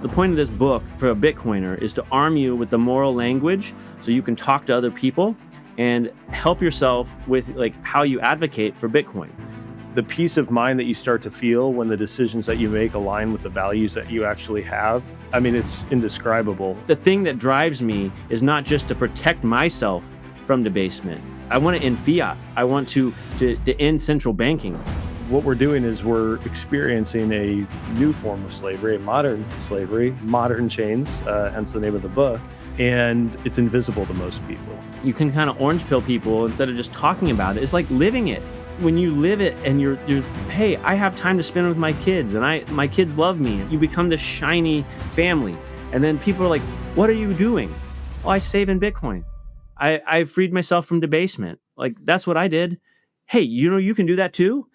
The point of this book for a Bitcoiner is to arm you with the moral language so you can talk to other people and help yourself with like how you advocate for Bitcoin. The peace of mind that you start to feel when the decisions that you make align with the values that you actually have, I mean, it's indescribable. The thing that drives me is not just to protect myself from debasement. I want to end fiat. I want to end central banking. What we're doing is we're experiencing a new form of slavery, a modern slavery, modern chains, hence the name of the book, and it's invisible to most people. You can kind of orange pill people instead of just talking about it. It's like living it. When you live it and you're hey, I have time to spend with my kids and my kids love me. You become this shiny family. And then people are like, what are you doing? Oh, I save in Bitcoin. I freed myself from debasement. Like, that's what I did. Hey, you can do that too?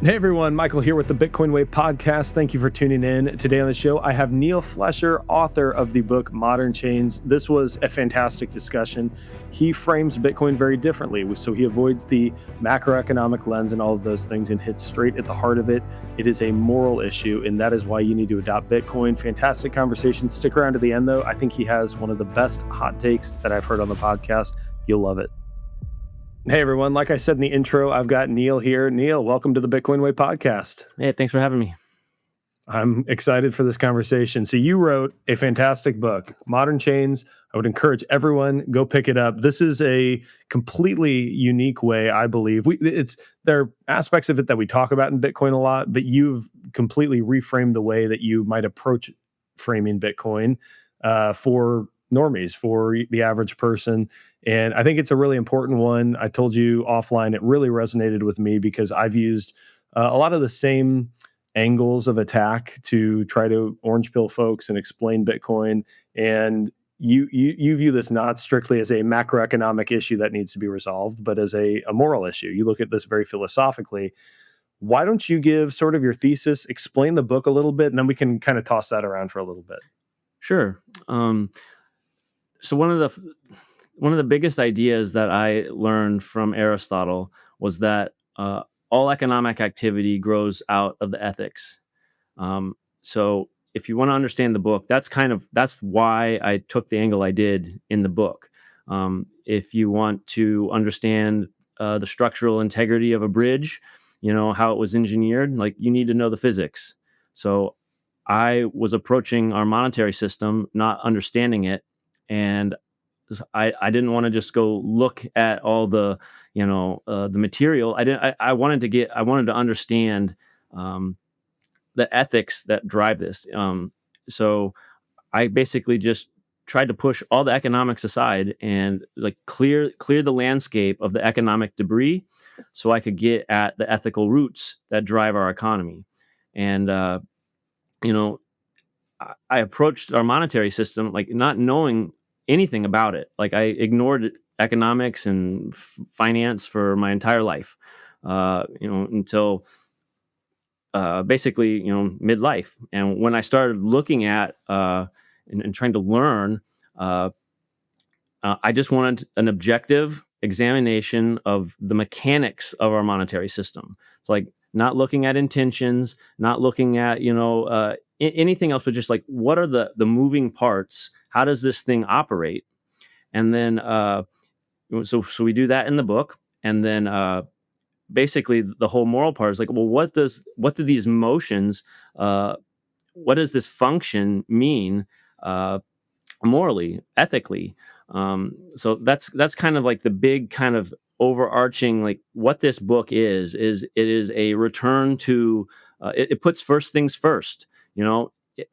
Hey everyone, Michael here with the Bitcoin Way podcast. Thank you for tuning in. Today on the show, I have Neal Flesher, author of the book Modern Chains. This was a fantastic discussion. He frames Bitcoin very differently, so he avoids the macroeconomic lens and all of those things and hits straight at the heart of it. It is a moral issue, and that is why you need to adopt Bitcoin. Fantastic conversation. Stick around to the end, though. I think he has one of the best hot takes that I've heard on the podcast. You'll love it. Hey everyone, like I said in the intro, I've got Neal here. Neal, welcome to the Bitcoin Way podcast. Hey, thanks for having me. I'm excited for this conversation. So you wrote a fantastic book, Modern Chains. I would encourage everyone, go pick it up. This is a completely unique way, I believe. There are aspects of it that we talk about in Bitcoin a lot, but you've completely reframed the way that you might approach framing Bitcoin for normies, for the average person. And I think it's a really important one. I told you offline, it really resonated with me because I've used a lot of the same angles of attack to try to orange pill folks and explain Bitcoin. And you view this not strictly as a macroeconomic issue that needs to be resolved, but as a moral issue. You look at this very philosophically. Why don't you give sort of your thesis, explain the book a little bit, and then we can kind of toss that around for a little bit. Sure. So one of the biggest ideas that I learned from Aristotle was that all economic activity grows out of the ethics. So if you want to understand the book, that's why I took the angle I did in the book. If you want to understand the structural integrity of a bridge, how it was engineered, like you need to know the physics. So I was approaching our monetary system, not understanding it, and I didn't want to just go look at all the material. I wanted to understand the ethics that drive this. So I basically just tried to push all the economics aside and like clear the landscape of the economic debris, so I could get at the ethical roots that drive our economy. And I approached our monetary system like not knowing anything about it. Like I ignored economics and finance for my entire life, until basically, midlife. And when I started looking at and trying to learn, I just wanted an objective examination of the mechanics of our monetary system. It's like not looking at intentions, not looking at anything else, but just like what are the moving parts? How does this thing operate? And then so we do that in the book, and then basically the whole moral part is like, well, what do these motions, what does this function mean morally, ethically? So that's kind of like the big kind of overarching, like what this book is it is a return to it puts first things first.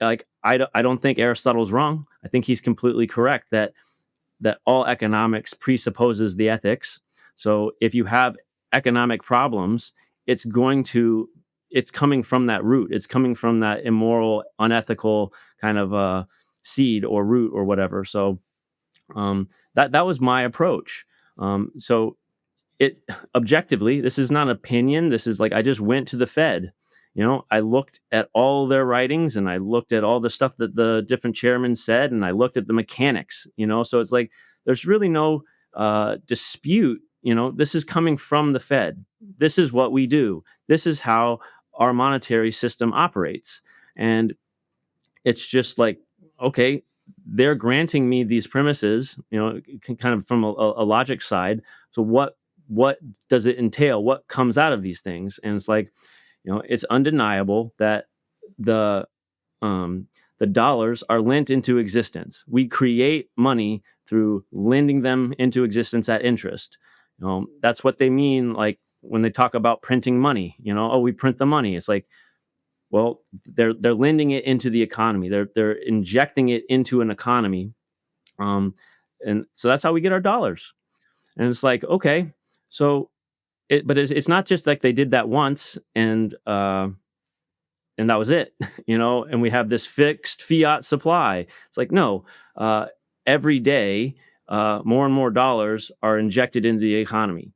Like I don't think Aristotle's wrong. I think he's completely correct that all economics presupposes the ethics. So if you have economic problems, it's coming from that root. It's coming from that immoral, unethical kind of seed or root or whatever. So that was my approach. So it objectively, this is not an opinion. This is like I just went to the Fed. I looked at all their writings and I looked at all the stuff that the different chairmen said, and I looked at the mechanics. So it's like there's really no dispute, this is coming from the Fed. This is what we do. This is how our monetary system operates. And it's just like, okay, they're granting me these premises, kind of from a logic side. So what does it entail? What comes out of these things? And it's like, it's undeniable that the um, the dollars are lent into existence. We create money through lending them into existence at interest. That's what they mean, like when they talk about printing money. Oh, we print the money. It's like, well, they're lending it into the economy. They're injecting it into an economy, um, and so that's how we get our dollars. And it's like, okay, so but it's not just like they did that once and that was it, and we have this fixed fiat supply. It's like, no, uh, every day, more and more dollars are injected into the economy.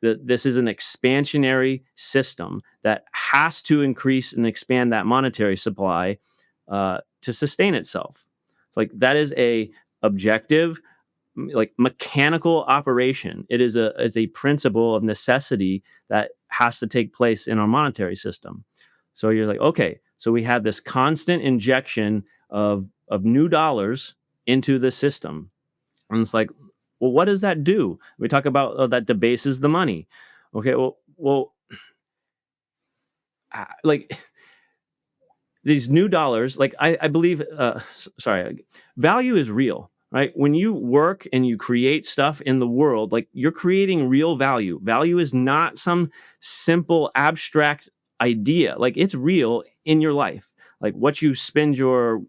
This is an expansionary system that has to increase and expand that monetary supply to sustain itself. It's like that is a objective, like mechanical operation. It's a principle of necessity that has to take place in our monetary system. So you're like, okay, so we have this constant injection of new dollars into the system. And it's like, well, what does that do? We talk about that debases the money. Okay, well, like these new dollars, like I believe, sorry, value is real, right? When you work and you create stuff in the world, like you're creating real value. Value is not some simple abstract idea. Like it's real in your life. Like what you spend your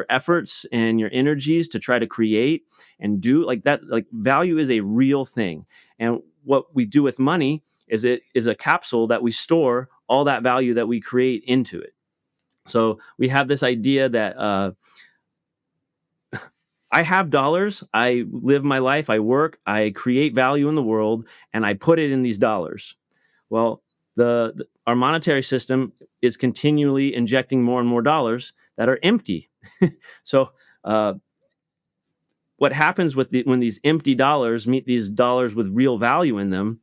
efforts and your energies to try to create and do, like that, like value is a real thing. And what we do with money is it is a capsule that we store all that value that we create into it. So we have this idea that I have dollars, I live my life, I work, I create value in the world, and I put it in these dollars. Well, our monetary system is continually injecting more and more dollars that are empty. So uh, what happens when these empty dollars meet these dollars with real value in them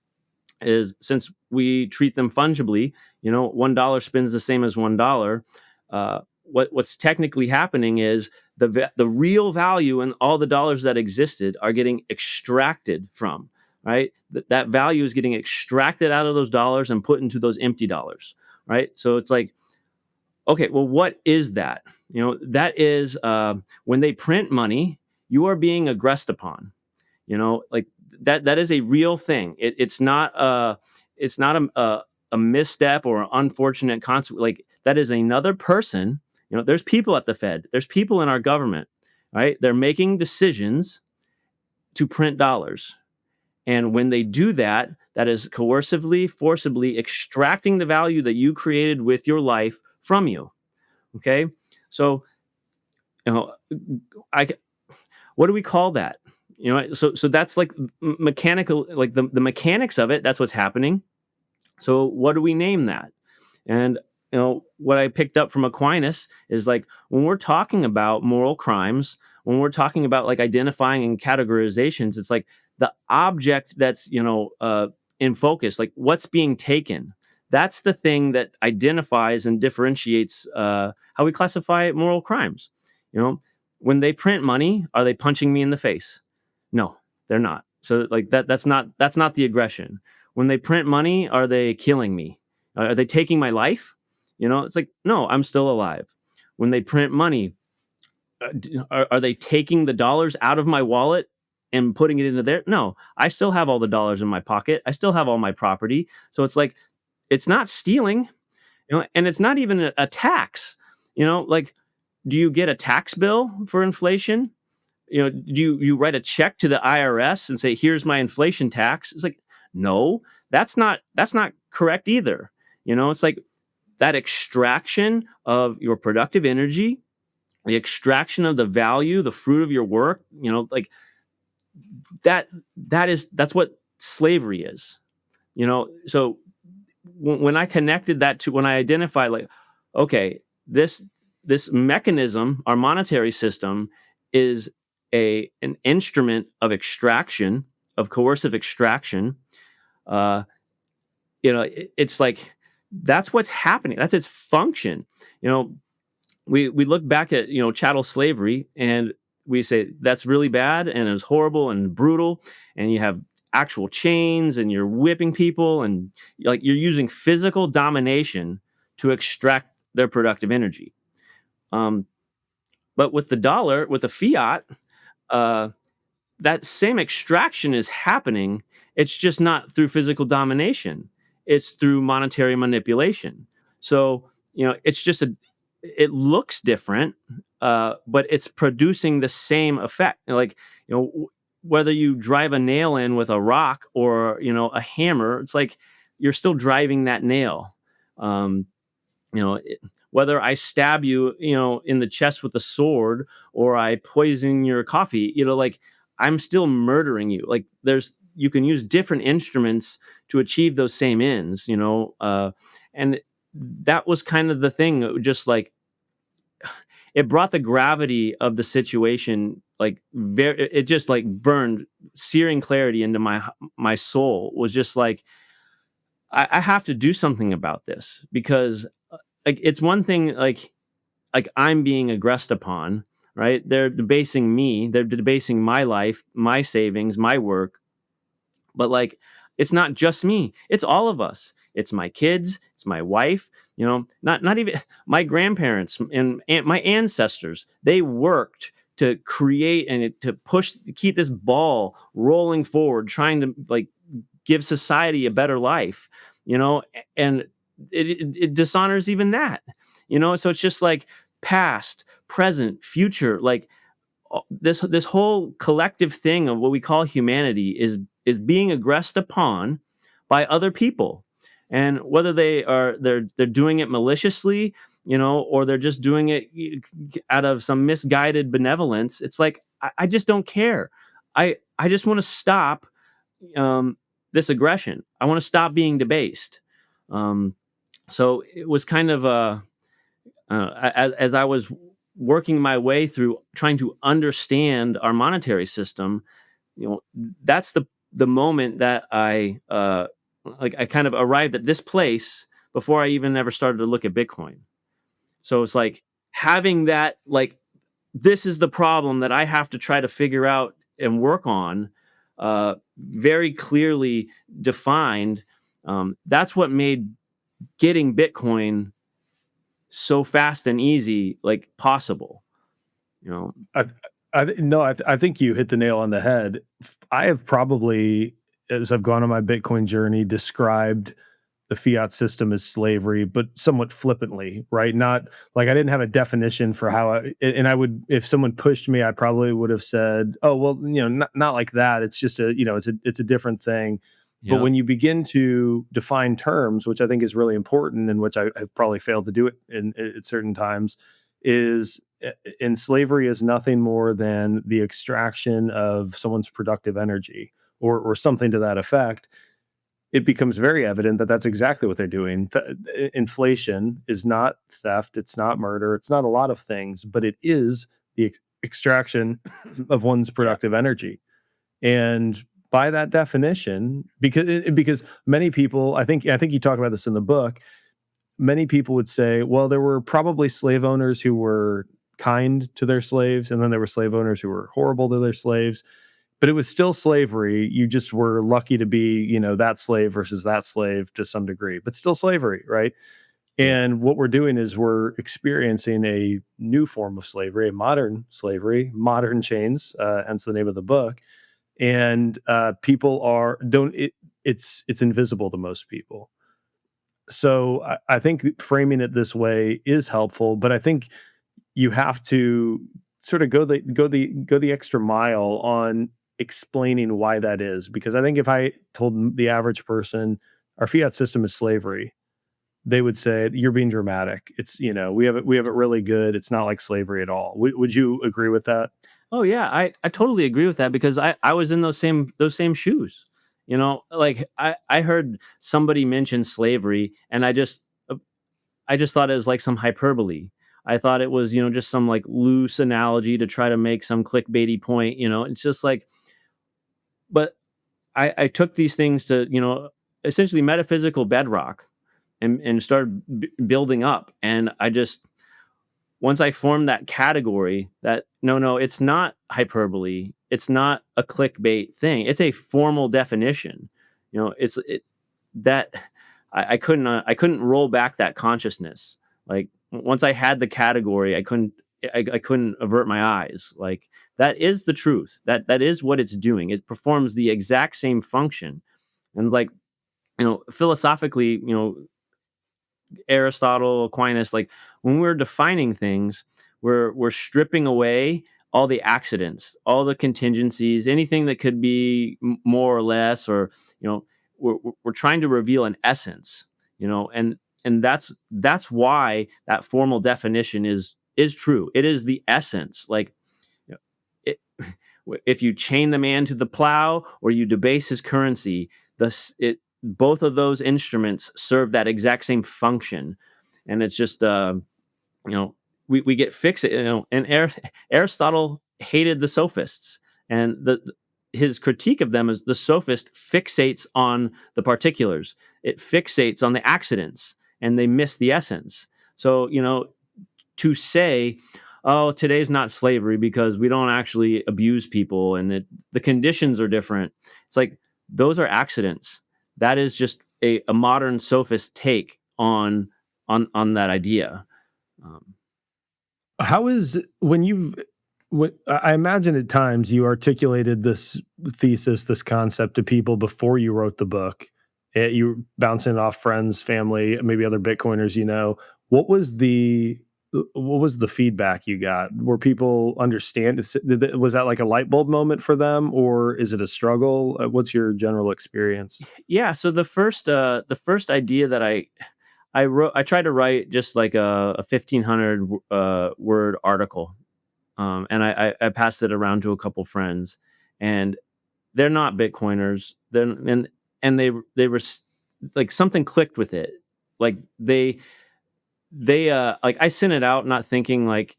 is, since we treat them fungibly, $1 spins the same as $1. What's technically happening is the real value and all the dollars that existed are getting extracted from, right. That value is getting extracted out of those dollars and put into those empty dollars, right. So it's like, okay, well, what is that? That is when they print money, you are being aggressed upon. Like that is a real thing. It's not a misstep or an unfortunate consequence. Like that is another person. There's people at the Fed, there's people in our government, right? They're making decisions to print dollars, and when they do that, that is coercively, forcibly extracting the value that you created with your life from you. Okay, so you know I what do we call that? So that's like mechanical, like the mechanics of it. That's what's happening. So what do we name that? And what I picked up from Aquinas is, like, when we're talking about moral crimes, when we're talking about like identifying and categorizations, it's like the object that's in focus, like what's being taken. That's the thing that identifies and differentiates how we classify moral crimes. You know, when they print money, are they punching me in the face? No, they're not. So like that's not the aggression. When they print money, are they killing me? Are they taking my life? It's like, no, I'm still alive. When they print money, are they taking the dollars out of my wallet and putting it into there? No, I still have all the dollars in my pocket. I still have all my property. So it's like, it's not stealing, and it's not even a tax. Like, do you get a tax bill for inflation? Do you write a check to the IRS and say, here's my inflation tax? It's like, no, that's not correct either. It's like that extraction of your productive energy, the extraction of the value, the fruit of your work, like that's what slavery is. So when I connected that to, when I identified, like, okay, this mechanism, our monetary system, is an instrument of extraction of coercive extraction, uh, it's like that's what's happening. That's its function. You know, we look back at chattel slavery and we say that's really bad and it was horrible and brutal, and you have actual chains and you're whipping people and like you're using physical domination to extract their productive energy. Um, but with the dollar, with the fiat, uh, that same extraction is happening. It's just not through physical domination. It's through monetary manipulation. So, it's just it looks different, but it's producing the same effect. Like, whether you drive a nail in with a rock or, a hammer, it's like you're still driving that nail. Um, you know it- Whether I stab you, in the chest with a sword, or I poison your coffee, like I'm still murdering you. Like you can use different instruments to achieve those same ends, and that was kind of the thing. Just like it brought the gravity of the situation, like it just like burned searing clarity into my soul. Was just like I have to do something about this, because like it's one thing, like I'm being aggressed upon, right? They're debasing me, they're debasing my life, my savings, my work. But like it's not just me, it's all of us. It's my kids, it's my wife, not even my grandparents and my ancestors. They worked to create and to push to keep this ball rolling forward, trying to like give society a better life, and it dishonors even that, so it's just like past, present, future, like this whole collective thing of what we call humanity is being aggressed upon by other people. And whether they're doing it maliciously, or they're just doing it out of some misguided benevolence, it's like I just don't care. I just want to stop um, this aggression. I want to stop being debased. Um, so it was kind of as I was working my way through trying to understand our monetary system, you know, that's the moment that I kind of arrived at this place before I even ever started to look at Bitcoin. So it's like having that, like, this is the problem that I have to try to figure out and work on, very clearly defined. That's what made getting Bitcoin so fast and easy, like, possible, you know? I, no, I think you hit the nail on the head. I have probably, as I've gone on my Bitcoin journey, described the fiat system as slavery, but somewhat flippantly, right? Not like I didn't have a definition for how and I would, if someone pushed me, I probably would have said, oh, well, not like that. It's just it's a different thing. But Yep. when you begin to define terms, which I think is really important and which I have probably failed to do it at certain times, is in slavery is nothing more than the extraction of someone's productive energy or something to that effect. It becomes very evident that that's exactly what they're doing. Inflation is not theft, it's not murder, it's not a lot of things, but it is the extraction of one's Yeah. productive energy. And by that definition, because many people, I think you talk about this in the book, many people would say, well, there were probably slave owners who were kind to their slaves, and then there were slave owners who were horrible to their slaves, but it was still slavery. You just were lucky to be, that slave versus that slave to some degree, but still slavery, right? Yeah. And what we're doing is we're experiencing a new form of slavery, a modern slavery, modern chains, hence the name of the book. And people are don't it, it's invisible to most people. So I think framing it this way is helpful, but I think you have to sort of go the extra mile on explaining why that is. Because I think if I told the average person our fiat system is slavery, they would say you're being dramatic. It's we have it really good. It's not like slavery at all. Would you agree with that? Oh yeah, I totally agree with that, because I was in those same shoes. Like I heard somebody mention slavery, and I just thought it was like some hyperbole. I thought it was, just some like loose analogy to try to make some clickbaity point. It's just like, but I took these things to, essentially metaphysical bedrock, and started building up. And I just, once I formed that category, that no, it's not hyperbole, it's not a clickbait thing, it's a formal definition. It's it that I couldn't roll back that consciousness. Like, once I had the category, I couldn't avert my eyes. Like, that is the truth. That is what it's doing. It performs the exact same function. And, like, philosophically, Aristotle, Aquinas, like, when we're defining things, we're stripping away all the accidents, all the contingencies, anything that could be more or less, or, we're trying to reveal an essence, and that's why that formal definition is true. It is the essence. Like, you know, it, if you chain the man to the plow or you debase his currency, both of those instruments serve that exact same function. And it's just, you know we get fixated, and Aristotle hated the sophists. And his critique of them is, the sophist fixates on the particulars, it fixates on the accidents, and they miss the essence. So, to say, oh, today's not slavery because we don't actually abuse people, and the conditions are different. It's like, those are accidents. That is just a modern sophist take on that idea. Um, How is when you've I imagine at times you articulated this thesis, this concept to people before you wrote the book. You were bouncing it off friends, family, maybe other Bitcoiners. What was the feedback you got? Were people understand? Was that like a light bulb moment for them, or is it a struggle? What's your general experience? yeah. So the first idea that I tried to write just like a 1,500 word article, and I passed it around to a couple friends, and they're not Bitcoiners. Then and they were like, something clicked with it. Like, they like, I sent it out not thinking, like,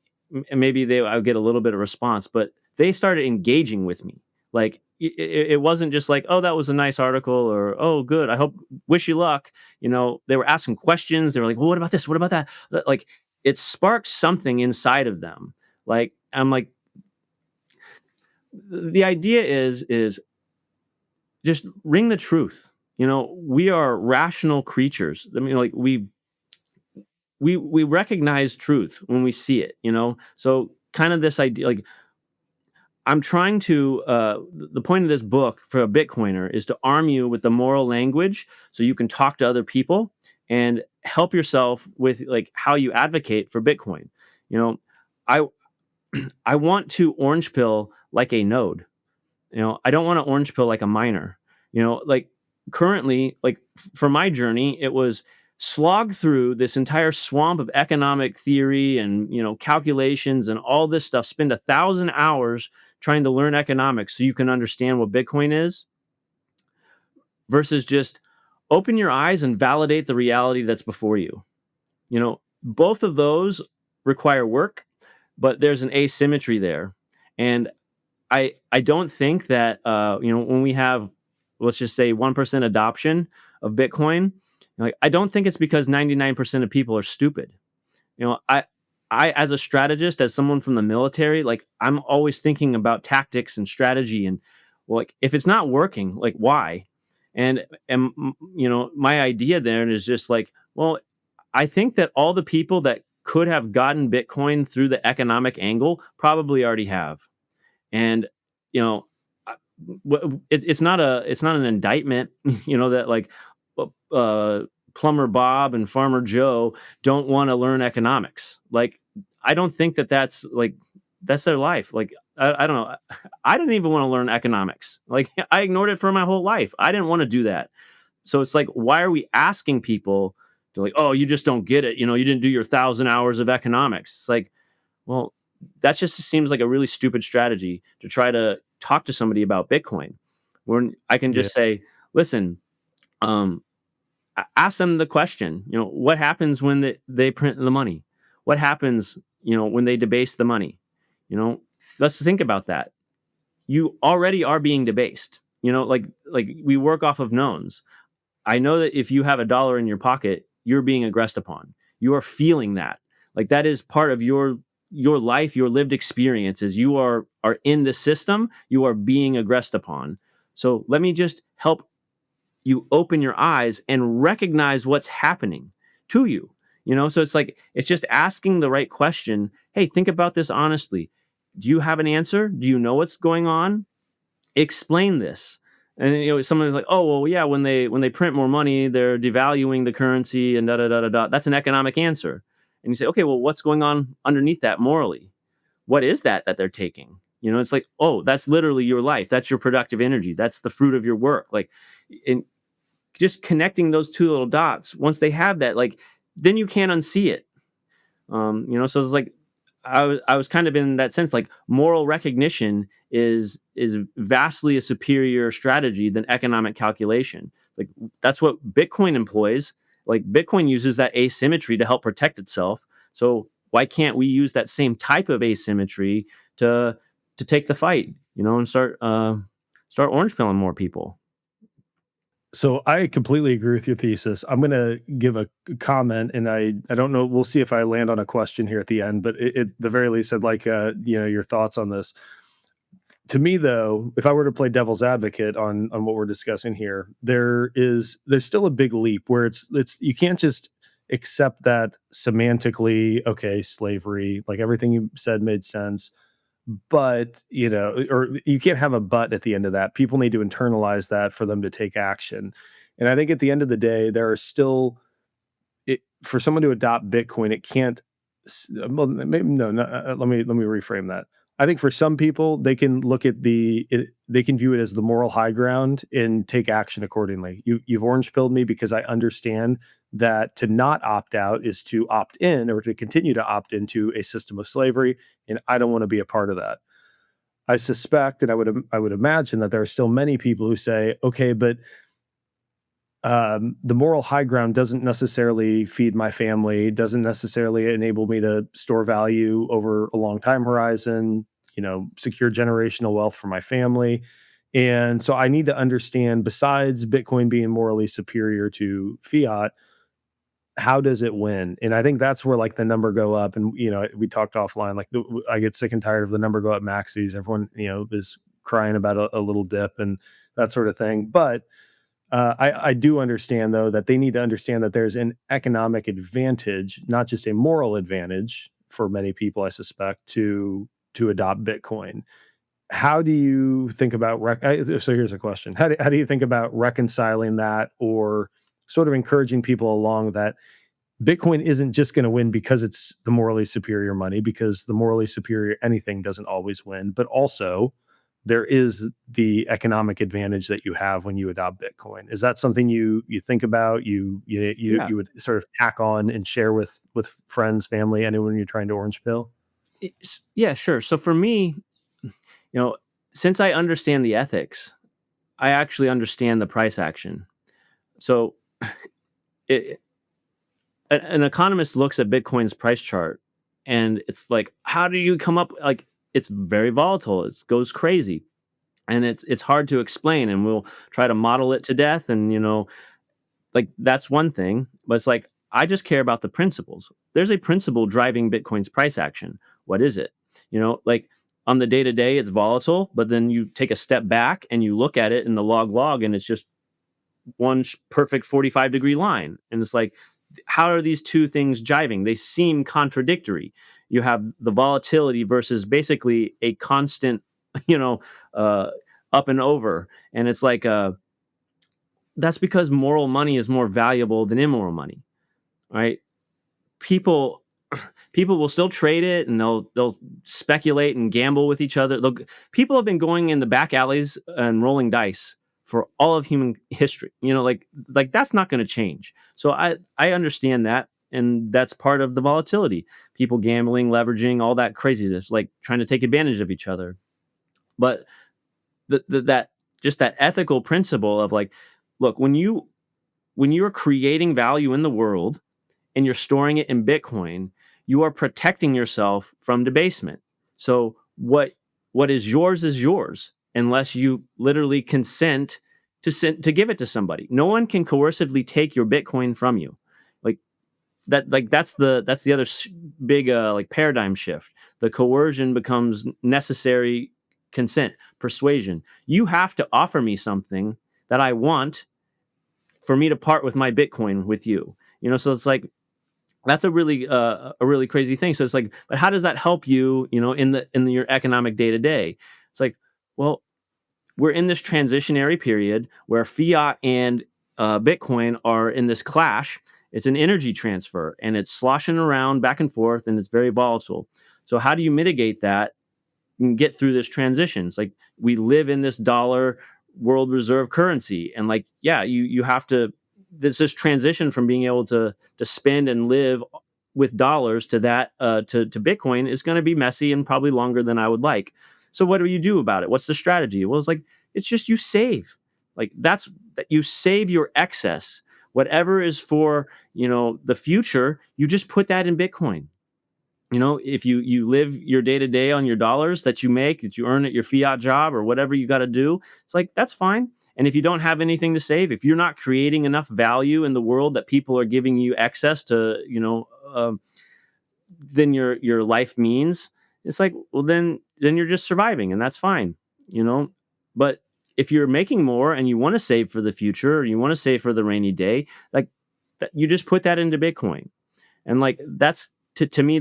maybe I would get a little bit of response, but they started engaging with me. Like, it wasn't just like, oh, that was a nice article, or, oh, good, I hope, wish you luck. They were asking questions. They were like, well, what about this, what about that? Like, it sparked something inside of them. Like, I'm like, the idea is just ring the truth. We are rational creatures. I mean, like, we recognize truth when we see it. So, kind of this idea, like, I'm trying to, the point of this book for a Bitcoiner is to arm you with the moral language, so you can talk to other people and help yourself with, like, how you advocate for Bitcoin. you know I I want to orange pill like a node. I don't want to orange pill like a miner. Like, currently, like, for my journey, it was slog through this entire swamp of economic theory and, calculations and all this stuff. Spend 1,000 hours trying to learn economics so you can understand what Bitcoin is, versus just open your eyes and validate the reality that's before you. Both of those require work, but there's an asymmetry there. And I don't think that, when we have, let's just say, 1% adoption of Bitcoin, like, I don't think it's because 99% of people are stupid. I, as a strategist, as someone from the military, like, I'm always thinking about tactics and strategy, and, well, like, if it's not working, like, why? And my idea there is just like, well, I think that all the people that could have gotten Bitcoin through the economic angle probably already have. And, you know I- it's not an indictment, that, like, uh, plumber Bob and farmer Joe don't want to learn economics. Like, I don't think that that's their life. Like, I don't know. I didn't even want to learn economics. Like, I ignored it for my whole life. I didn't want to do that. So it's like, why are we asking people to, like, oh, you just don't get it, you didn't do your 1,000 hours of economics? It's like, well, that just seems like a really stupid strategy to try to talk to somebody about Bitcoin, when I can Yeah. just say, listen, um, ask them the question, what happens when they print the money? What happens, when they debase the money? You know, let's think about that. You already are being debased. like we work off of knowns. I know that if you have $1 in your pocket, you're being aggressed upon. You are feeling that. Like that is part of your life, your lived experiences. You are in the system, you are being aggressed upon. So let me just help you open your eyes and recognize what's happening to you. So it's like it's just asking the right question. Hey, think about this honestly. Do you have an answer? Do you know what's going on? Explain this. And someone's like, oh well, yeah, when they print more money, they're devaluing the currency and da da da da da. That's an economic answer. And you say, okay, well, what's going on underneath that morally? What is that they're taking? It's like, oh, that's literally your life. That's your productive energy. That's the fruit of your work. Like, and just connecting those two little dots. Once they have that, like, then you can't unsee it. So it's like I was kind of in that sense, like moral recognition is vastly a superior strategy than economic calculation. Like that's what Bitcoin employs. Like Bitcoin uses that asymmetry to help protect itself. So why can't we use that same type of asymmetry to take the fight, and start orange pilling more people? So I completely agree with your thesis. I'm going to give a comment, and I don't know. We'll see if I land on a question here at the end. But at the very least, I'd like your thoughts on this. To me, though, if I were to play devil's advocate on what we're discussing here, there's still a big leap where it's you can't just accept that semantically. Okay, slavery, like everything you said made sense, but or you can't have a but at the end of that. People need to internalize that for them to take action. And I think at the end of the day, there are still for someone to adopt Bitcoin, it can't. Well, maybe no, no. Let me reframe that. I think for some people, they can look at they can view it as the moral high ground and take action accordingly. You've orange pilled me because I understand that to not opt out is to opt in or to continue to opt into a system of slavery, and I don't want to be a part of that. I suspect, and I would imagine that there are still many people who say, okay, but the moral high ground doesn't necessarily feed my family, doesn't necessarily enable me to store value over a long time horizon, secure generational wealth for my family. And so I need to understand, besides Bitcoin being morally superior to fiat, how does it win? And I think that's where like the number go up. And, we talked offline, like I get sick and tired of the number go up maxis. Everyone, is crying about a little dip and that sort of thing. But I do understand, though, that they need to understand that there's an economic advantage, not just a moral advantage for many people, I suspect, to adopt Bitcoin. How do you think about so here's a question. How do you think about reconciling that or sort of encouraging people along that Bitcoin isn't just going to win because it's the morally superior money, because the morally superior anything doesn't always win, but also there is the economic advantage that you have when you adopt Bitcoin. Is that something you think about? Yeah. You would sort of tack on and share with friends, family, anyone you're trying to orange pill? Yeah, sure. So for me, since I understand the ethics, I actually understand the price action. So it, an economist looks at Bitcoin's price chart and it's like, how do you come up? Like, it's very volatile. It goes crazy, and it's hard to explain. And we'll try to model it to death. And like that's one thing. But it's like I just care about the principles. There's a principle driving Bitcoin's price action. What is it? Like on the day to day, it's volatile. But then you take a step back and you look at it in the log, and it's just one perfect 45-degree line. And it's like, how are these two things jiving? They seem contradictory. You have the volatility versus basically a constant, you know, uh, up and over. And it's like, that's because moral money is more valuable than immoral money, right? People people will still trade it, and they'll speculate and gamble with each other. People have been going in the back alleys and rolling dice for all of human history. Like that's not going to change. So I understand that, and that's part of the volatility. People gambling, leveraging, all that craziness, like trying to take advantage of each other. But that just that ethical principle of like, look, when you're creating value in the world and you're storing it in Bitcoin, you are protecting yourself from debasement. So what is yours is yours. unless you literally consent to give it to somebody. No one can coercively take your Bitcoin from you. Like that's the other big like paradigm shift. The coercion becomes necessary consent, persuasion. You have to offer me something that I want for me to part with my Bitcoin with you. So it's like that's a really crazy thing. So it's like, but how does that help you? In your economic day to day? It's like, well, we're in this transitionary period where fiat and Bitcoin are in this clash. It's an energy transfer and it's sloshing around back and forth and it's very volatile. So how do you mitigate that and get through this transition? It's like we live in this dollar world reserve currency, and like, yeah, you have to. This transition from being able to spend and live with dollars to that to Bitcoin is going to be messy and probably longer than I would like. So what do you do about it? What's the strategy? Well, it's like it's just you save. Like that's that you save your excess. Whatever is for the future, you just put that in Bitcoin. If you live your day to day on your dollars that you make, that you earn at your fiat job or whatever you got to do, it's like that's fine. And if you don't have anything to save, if you're not creating enough value in the world that people are giving you access to, then your life means, it's like, well, then you're just surviving, and that's fine. you know but if you're making more and you want to save for the future, or you want to save for the rainy day, like you just put that into Bitcoin. And like that's to me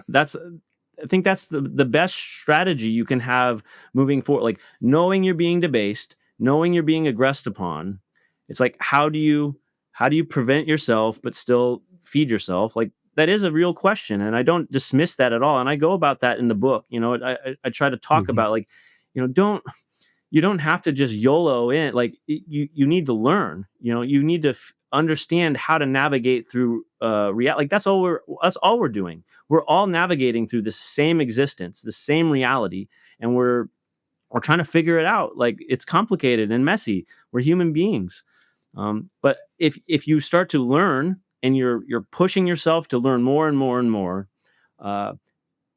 that's I think that's the best strategy you can have moving forward. Like knowing you're being debased, knowing you're being aggressed upon. It's like how do you prevent yourself but still feed yourself? Like that is a real question, and I don't dismiss that at all. And I go about that in the book. I try to talk Mhm. about like, don't you don't have to just YOLO in. Like you need to learn. You need to understand how to navigate through reality. Like that's all we're doing. We're all navigating through the same existence, the same reality, and we're trying to figure it out. Like it's complicated and messy. We're human beings. But if you start to learn and you're pushing yourself to learn more and more and more, uh,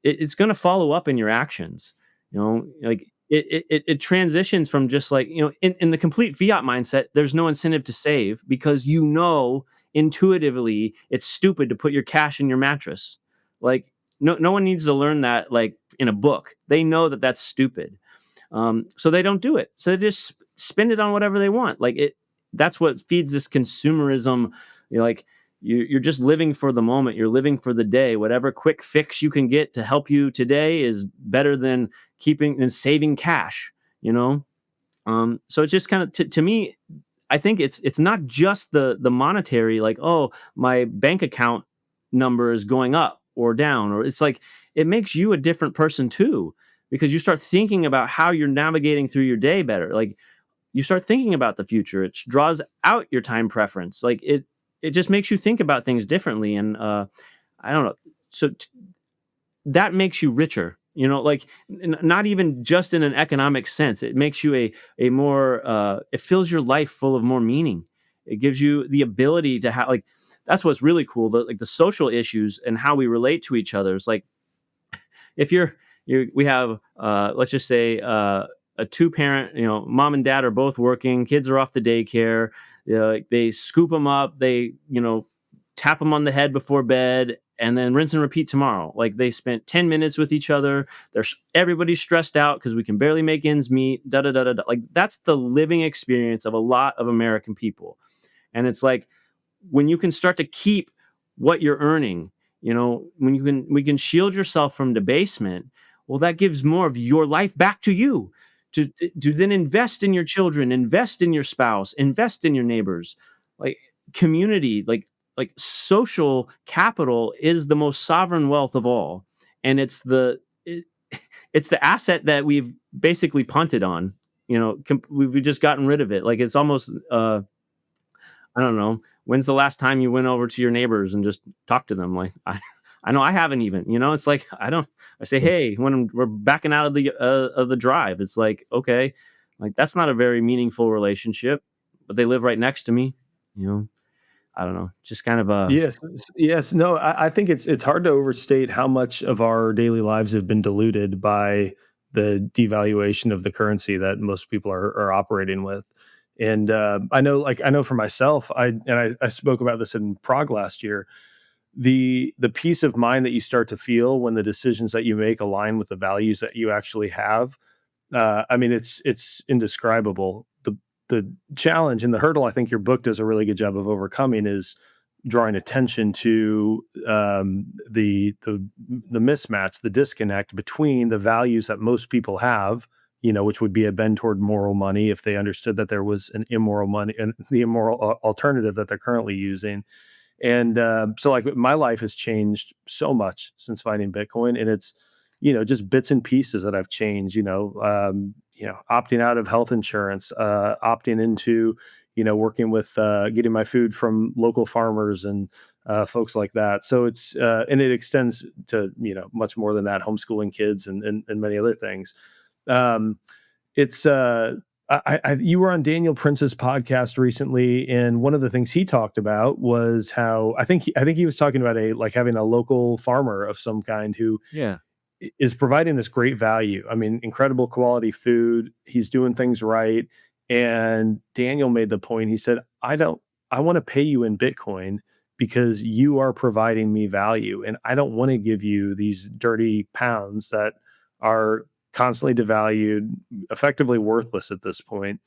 it's going to follow up in your actions. Like it transitions from just like, in the complete fiat mindset, there's no incentive to save because intuitively it's stupid to put your cash in your mattress. Like no one needs to learn that like in a book. They know that that's stupid. So they don't do it. So they just spend it on whatever they want. Like it. That's what feeds this consumerism. Like you're just living for the moment. You're living for the day. Whatever quick fix you can get to help you today is better than keeping and saving cash. So it's just kind of to me. I think it's not just the monetary, like, oh, my bank account number is going up or down, or it's like it makes you a different person too, because you start thinking about how you're navigating through your day better. Like you start thinking about the future. It draws out your time preference. Like it just makes you think about things differently. And I don't know. So that makes you richer. Like not even just in an economic sense. It makes you a more it fills your life full of more meaning. It gives you the ability to have, like, that's what's really cool, like the social issues and how we relate to each other. It's like if we have let's just say a two parent, mom and dad are both working, kids are off the daycare, like they scoop them up, they tap them on the head before bed, and then rinse and repeat tomorrow. Like they spent 10 minutes with each other. Everybody's stressed out because we can barely make ends meet, da da da da da. Like that's the living experience of a lot of American people. And it's like when you can start to keep what you're earning, when we can shield yourself from debasement, well, that gives more of your life back to you to then invest in your children, invest in your spouse, invest in your neighbors. Like community, like social capital is the most sovereign wealth of all. And it's the asset that we've basically punted on. We've just gotten rid of it. Like it's almost I don't know. When's the last time you went over to your neighbors and just talked to them? Like I know I haven't even. It's like I don't. I say, hey, when we're backing out of the drive, it's like, okay, like that's not a very meaningful relationship, but they live right next to me. You know, I don't know. Just kind of a Yes. No, I think it's hard to overstate how much of our daily lives have been diluted by the devaluation of the currency that most people are operating with. And I know for myself, I spoke about this in Prague last year. The peace of mind that you start to feel when the decisions that you make align with the values that you actually have, I mean, it's indescribable. The challenge and the hurdle I think your book does a really good job of overcoming is drawing attention to the mismatch, the disconnect between the values that most people have, which would be a bend toward moral money if they understood that there was an immoral money and the immoral alternative that they're currently using. And so, like, my life has changed so much since finding Bitcoin, and it's just bits and pieces that I've changed. Opting out of health insurance, opting into working with getting my food from local farmers and folks like that. So it's and it extends to much more than that, homeschooling kids and many other things. Um, it's you were on Daniel Prince's podcast recently, and one of the things he talked about was how I think he was talking about having a local farmer of some kind who Yeah. is providing this great value. I mean, incredible quality food. He's doing things right. And Daniel made the point. He said, I want to pay you in Bitcoin because you are providing me value. And I don't want to give you these dirty pounds that are constantly devalued, effectively worthless at this point.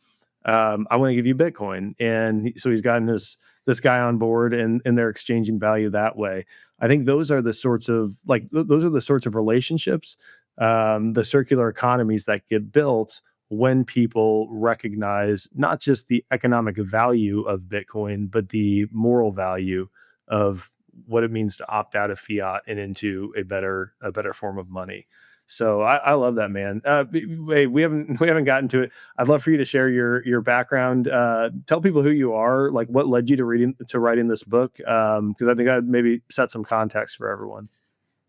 I want to give you Bitcoin. And so he's gotten this guy on board, and they're exchanging value that way. I think those are the sorts of those are the sorts of relationships, the circular economies that get built when people recognize not just the economic value of Bitcoin, but the moral value of what it means to opt out of fiat and into a better form of money. So I love that, man. Wait, we haven't gotten to it. I'd love for you to share your background. Tell people who you are, like what led you to writing this book, because I think I'd maybe set some context for everyone.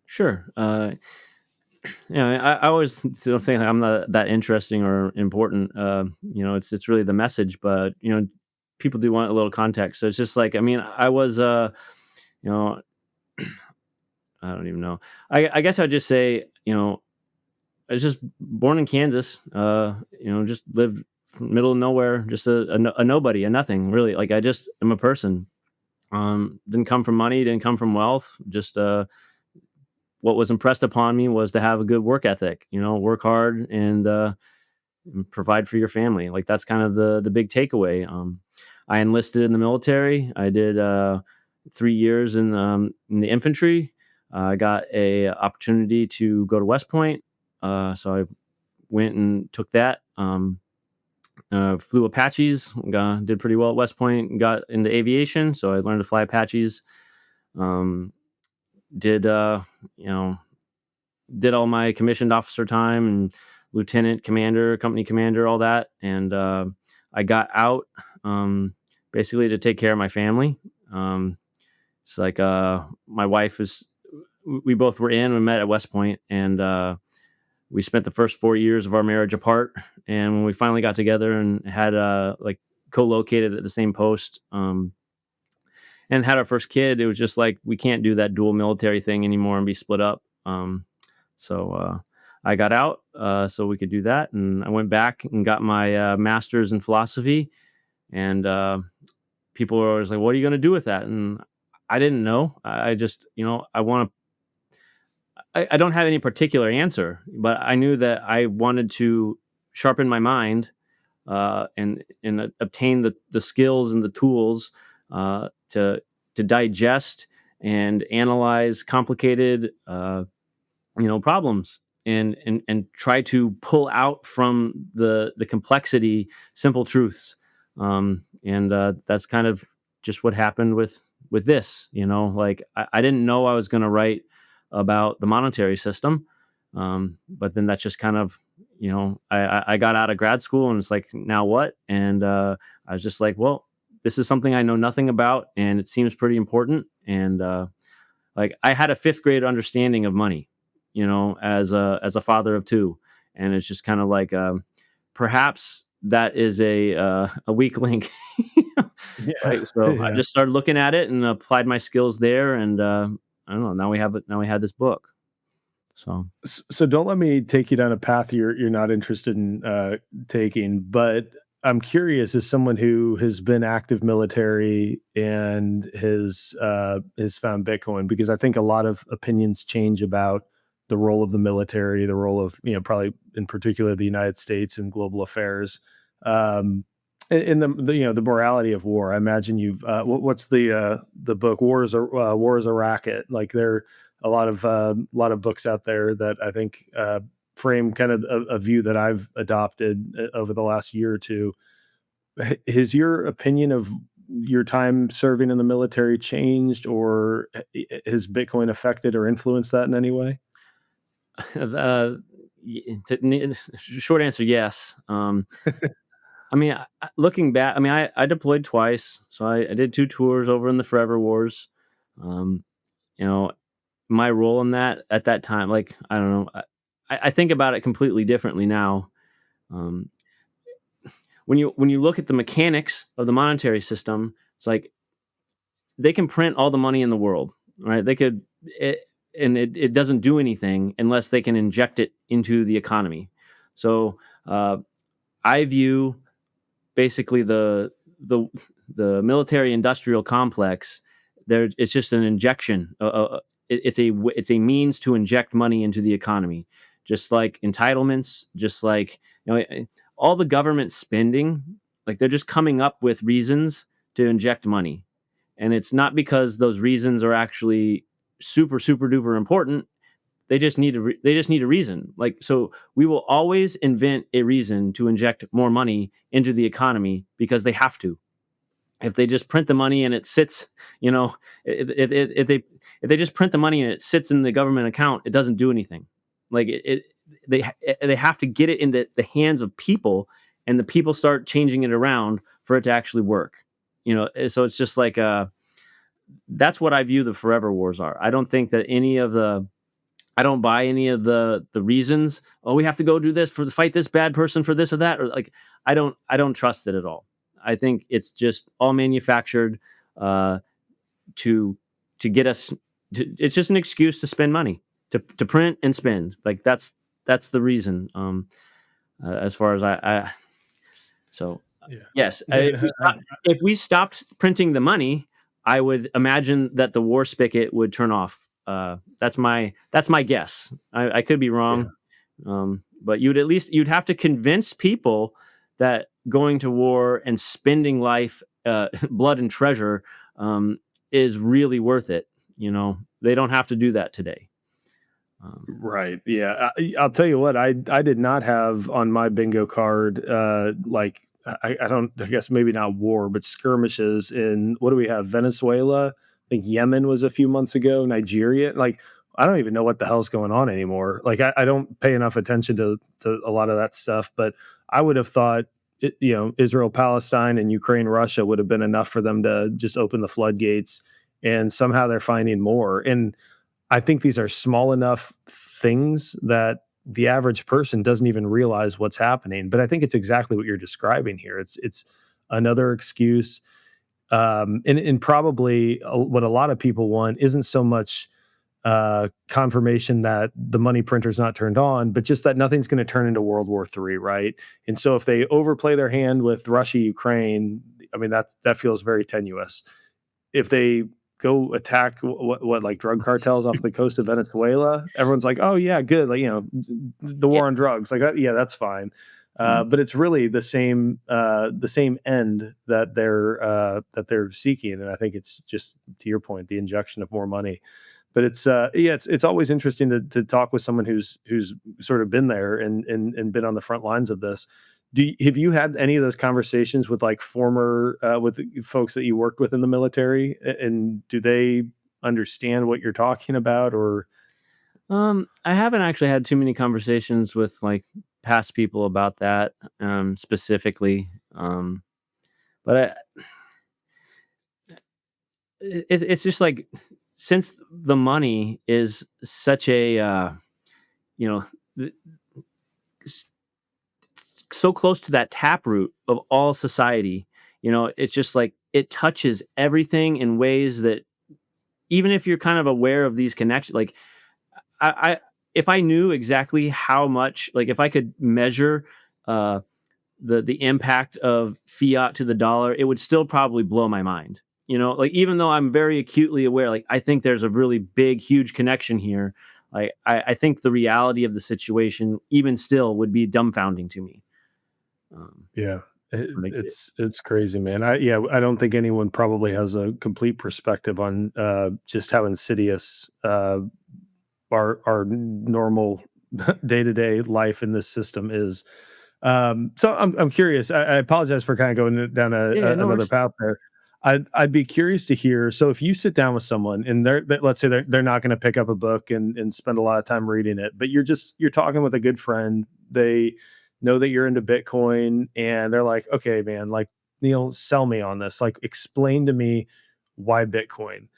Sure. I always don't think I'm not that interesting or important. It's really the message, but people do want a little context. So it's just like, I mean, I was, you know, I don't even know. I guess I'd just say, I was just born in Kansas. Just lived middle of nowhere, just a nobody, a nothing really. Like I just am a person. Didn't come from money, didn't come from wealth. Just what was impressed upon me was to have a good work ethic. Work hard and provide for your family. Like that's kind of the big takeaway. I enlisted in the military. I did 3 years in the infantry. I got a opportunity to go to West Point, so I went and took that. Flew Apaches. Did pretty well at West Point. Got into aviation, so I learned to fly Apaches. Um, did did all my commissioned officer time and lieutenant commander, company commander, all that. And I got out basically to take care of my family. It's like my wife we both were we met at West Point, and we spent the first 4 years of our marriage apart. And when we finally got together and had co-located at the same post, and had our first kid, it was just like, we can't do that dual military thing anymore and be split up. So I got out so we could do that. And I went back and got my master's in philosophy. And people were always like, what are you going to do with that? And I didn't know. I just, I don't have any particular answer, but I knew that I wanted to sharpen my mind and obtain the skills and the tools to digest and analyze complicated problems and try to pull out from the complexity simple truths. And that's kind of just what happened with this. Like I didn't know I was going to write about the monetary system, but then that's just kind of I got out of grad school and it's like, now what? And I was just like, well, this is something I know nothing about, and it seems pretty important. And like I had a fifth grade understanding of money, as a father of two, and it's just kind of like perhaps that is a weak link. Yeah. Right. So I Yeah. just started looking at it and applied my skills there, and I don't know. Now we have this book. So So don't let me take you down a path you're not interested in taking. But I'm curious, as someone who has been active military and has found Bitcoin, because I think a lot of opinions change about the role of the military, the role of probably in particular the United States in global affairs, um, in the morality of war. I imagine you've what's the book War is a Racket, like there a lot of books out there that I think frame kind of a view that I've adopted over the last year or two. Has your opinion of your time serving in the military changed, or has Bitcoin affected or influenced that in any way? uh, short answer, yes. I mean, looking back, I mean, I deployed twice, so I did 2 tours over in the Forever Wars. Um, you know, my role in that at that time, like I don't know, I think about it completely differently now. Um, when you look at the mechanics of the monetary system, it's like they can print all the money in the world, right? They could, and it doesn't do anything unless they can inject it into the economy. So uh, I view basically the the military industrial complex there. It's just an injection. It's a means to inject money into the economy, just like entitlements, just like all the government spending. Like they're just coming up with reasons to inject money, and it's not because those reasons are actually super duper important. They just need a reason. Like so, we will always invent a reason to inject more money into the economy because they have to. If they just print the money and it sits, you know, if they just print the money and it sits in the government account, it doesn't do anything. Like they have to get it into the hands of people, and the people start changing it around for it to actually work. So it's just like that's what I view the forever wars are. I don't think that any of the I don't buy any of the reasons. Oh, we have to go do this for fight this bad person for this or that, or like I don't trust it at all. I think it's just all manufactured uh, to to get us. It's just an excuse to spend money, to print and spend. Like that's the reason. As far as so Yeah. yes, Yeah, no, if we stopped printing the money, I would imagine that the war spigot would turn off. That's my guess. I could be yeah. wrong, but you'd have to convince people that going to war and spending life, blood and treasure, is really worth it. They don't have to do that today. Um, Right. Yeah. I'll tell you what, I did not have on my bingo card, like, I don't, I guess maybe not war, but skirmishes in, what do we have? Venezuela. I think Yemen was a few months ago, Nigeria. Like, I don't even know what the hell's going on anymore. Like, I don't pay enough attention to a lot of that stuff, but I would have thought, Israel, Palestine, and Ukraine, Russia would have been enough for them to just open the floodgates. And somehow they're finding more. And I think these are small enough things that the average person doesn't even realize what's happening. But I think it's exactly what you're describing here. It's another excuse, and probably what a lot of people want isn't so much confirmation that the money printer's not turned on, but just that nothing's going to turn into World War III, right? And so if they overplay their hand with Russia, Ukraine, I mean that feels very tenuous. If they go attack what like drug cartels off the coast of Venezuela, everyone's like, "Oh yeah, good." Like the yeah. war on drugs, like yeah, that's fine. Mhm. But it's really the same end that they're seeking, and I think it's just to your point, the injection of more money. But it's always interesting to talk with someone who's sort of been there and been on the front lines of this. Have you had any of those conversations with like former with folks that you worked with in the military, and do they understand what you're talking about? Or I haven't actually had too many conversations with like past people about that, specifically. But it's just like since the money is such a you know th- s- so close to that taproot of all society, it's just like it touches everything in ways that even if you're kind of aware of these connections, like I if I knew exactly how much, like if I could measure uh, the impact of fiat to the dollar, it would still probably blow my mind. Like even though I'm very acutely aware, like I think there's a really big, huge connection here. Like I think the reality of the situation, even still, would be dumbfounding to me. Um, Yeah. like, It's crazy, man. I don't think anyone probably has a complete perspective on just how insidious our normal day-to-day life in this system is. So I'm curious. I apologize for kind of going down yeah, yeah, no another worries. path there. I'd be curious to hear. So if you sit down with someone and let's say they're not going to pick up a book and spend a lot of time reading it, but you're talking with a good friend. They know that you're into Bitcoin and they're like, okay, man, like Neil, sell me on this. Like explain to me why Bitcoin.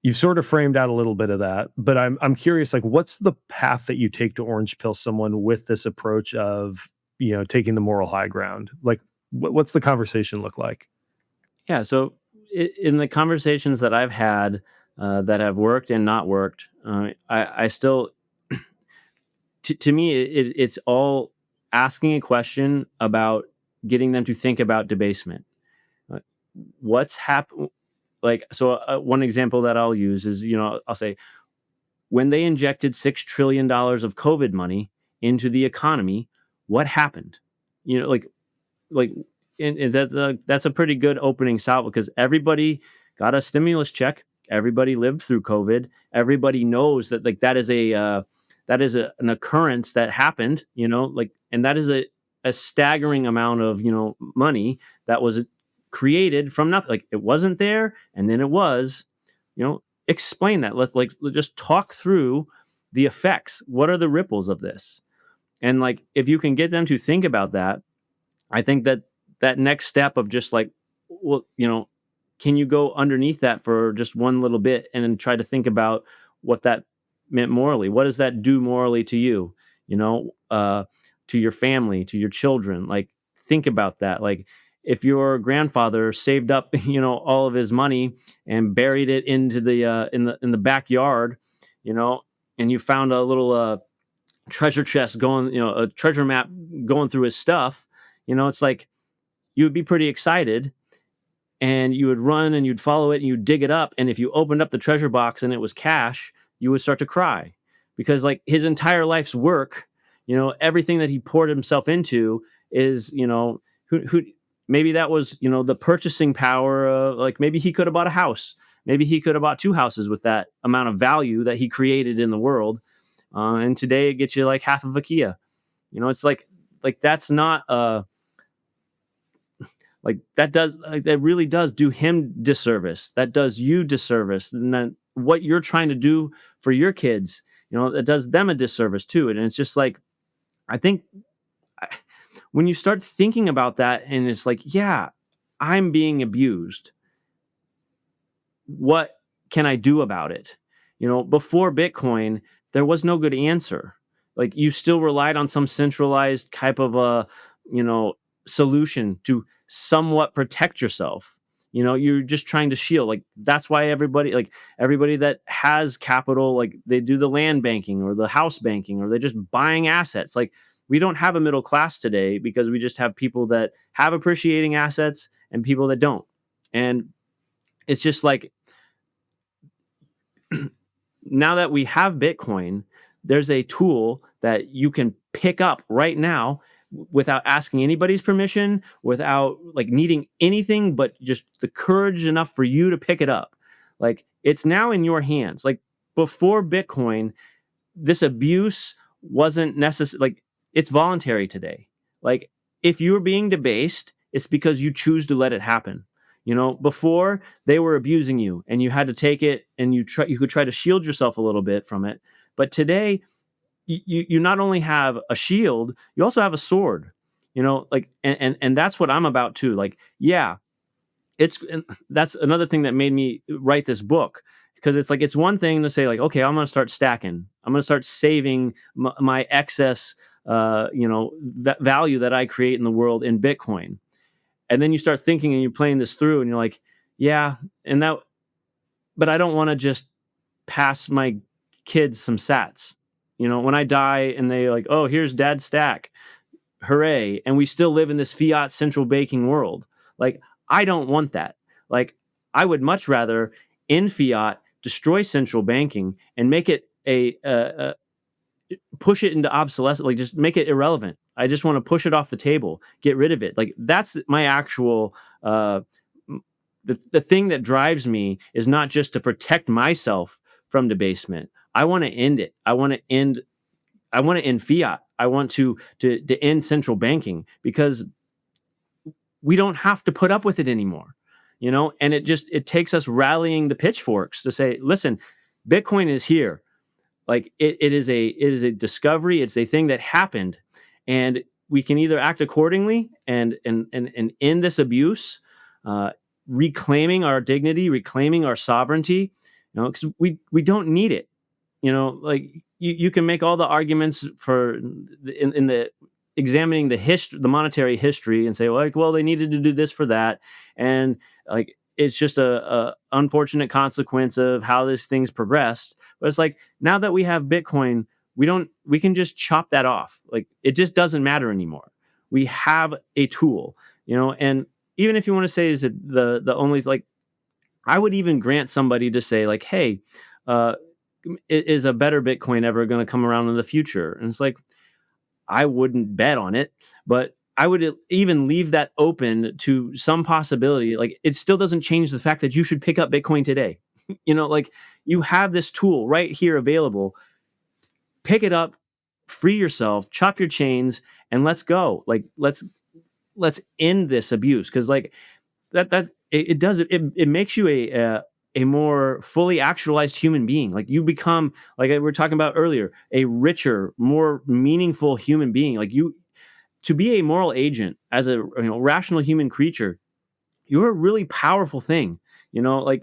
You've sort of framed out a little bit of that, but I'm curious, like, what's the path that you take to orange pill someone with this approach of, taking the moral high ground? Like, what's the conversation look like? Yeah. So in the conversations that I've had that have worked and not worked, I still, to me, it's all asking a question about getting them to think about debasement. Uh, What's happened? Like, so one example that I'll use is, I'll say, when they injected $6 trillion of COVID money into the economy, what happened? You know, like and that's a pretty good opening salvo because everybody got a stimulus check. Everybody lived through COVID. Everybody knows that like an occurrence that happened. Like, and that is a staggering amount of money that was created from nothing. Like it wasn't there, and then it was. Explain that. Let's just talk through the effects. What are the ripples of this? And like, if you can get them to think about that, I think that that next step of just like, well, can you go underneath that for just one little bit and then try to think about what that meant morally? What does that do morally to you? You know, to your family, to your children. Like, think about that. Like, if your grandfather saved up, all of his money and buried it into the in the backyard, you know, and you found a little treasure chest going, a treasure map going through his stuff, it's like you would be pretty excited and you would run and you'd follow it and you'd dig it up. And if you opened up the treasure box and it was cash, you would start to cry because like his entire life's work, everything that he poured himself into is, who maybe that was, the purchasing power of like maybe he could have bought a house. Maybe he could have bought two houses with that amount of value that he created in the world. And today it gets you like half of a Kia. It's like that's not like that does like that really does do him disservice. That does you disservice, and then what you're trying to do for your kids, it does them a disservice too. And it's just like I think when you start thinking about that, and it's like, yeah, I'm being abused. What can I do about it? Before Bitcoin, there was no good answer. Like you still relied on some centralized type of a, you know, solution to somewhat protect yourself. You're just trying to shield. Like that's why everybody that has capital, like they do the land banking or the house banking, or they're just buying assets. Like we don't have a middle class today because we just have people that have appreciating assets and people that don't. And it's just like now that we have Bitcoin, there's a tool that you can pick up right now without asking anybody's permission, without like needing anything but just the courage enough for you to pick it up. Like it's now in your hands. Like before Bitcoin, this abuse wasn't necessary. Like it's voluntary today. Like if you're being debased, it's because you choose to let it happen. Before they were abusing you and you had to take it and you could try to shield yourself a little bit from it. But today you not only have a shield, you also have a sword. Like and that's what I'm about too. Like, yeah, and that's another thing that made me write this book, because it's like it's one thing to say like, okay, I'm going to start stacking, I'm going to start saving my excess value that I create in the world in Bitcoin. And then you start thinking and you're playing this through and you're like, yeah, and but I don't want to just pass my kids some sats. When I die and they like, oh, here's dad's stack, hooray, and we still live in this fiat central banking world. Like, I don't want that. Like, I would much rather in fiat destroy central banking and make it a push it into obsolescence, like just make it irrelevant. I just want to push it off the table, get rid of it. Like, that's my actual uh the thing that drives me is not just to protect myself from debasement. I want to end it. I want to end fiat. I want to end central banking because we don't have to put up with it anymore. And it takes us rallying the pitchforks to say, listen, Bitcoin is here. Like, it is a discovery. It's a thing that happened, and we can either act accordingly and end this abuse, uh, reclaiming our dignity, reclaiming our sovereignty. Because we don't need it. Like, you can make all the arguments for in the examining the monetary history, and say, well, they needed to do this for that, and like it's just a unfortunate consequence of how this thing's progressed. But it's like, now that we have Bitcoin, we can just chop that off. Like, it just doesn't matter anymore. We have a tool, and even if you want to say, is it the only, like, I would even grant somebody to say, like, hey, uh, is a better Bitcoin ever going to come around in the future? And it's like, I wouldn't bet on it, but I would even leave that open to some possibility. Like, it still doesn't change the fact that you should pick up Bitcoin today. Like, you have this tool right here available. Pick it up, free yourself, chop your chains, and let's go. Like, let's end this abuse, because like it does it makes you a more fully actualized human being. Like, you become, like we were talking about earlier, a richer, more meaningful human being. Like, you to be a moral agent as a rational human creature, you're a really powerful thing. Like,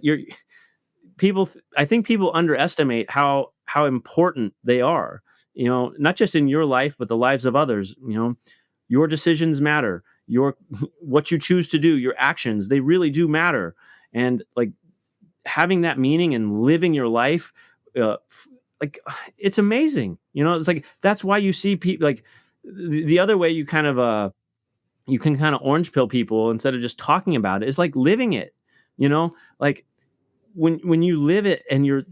I think people underestimate how important they are, not just in your life but the lives of others. Your decisions matter. Your What you choose to do, your actions, they really do matter. And like, having that meaning and living your life, like, it's amazing. It's like, that's why you see people like the other way you can kind of orange pill people instead of just talking about it, is like living it. Like, when you live it and you're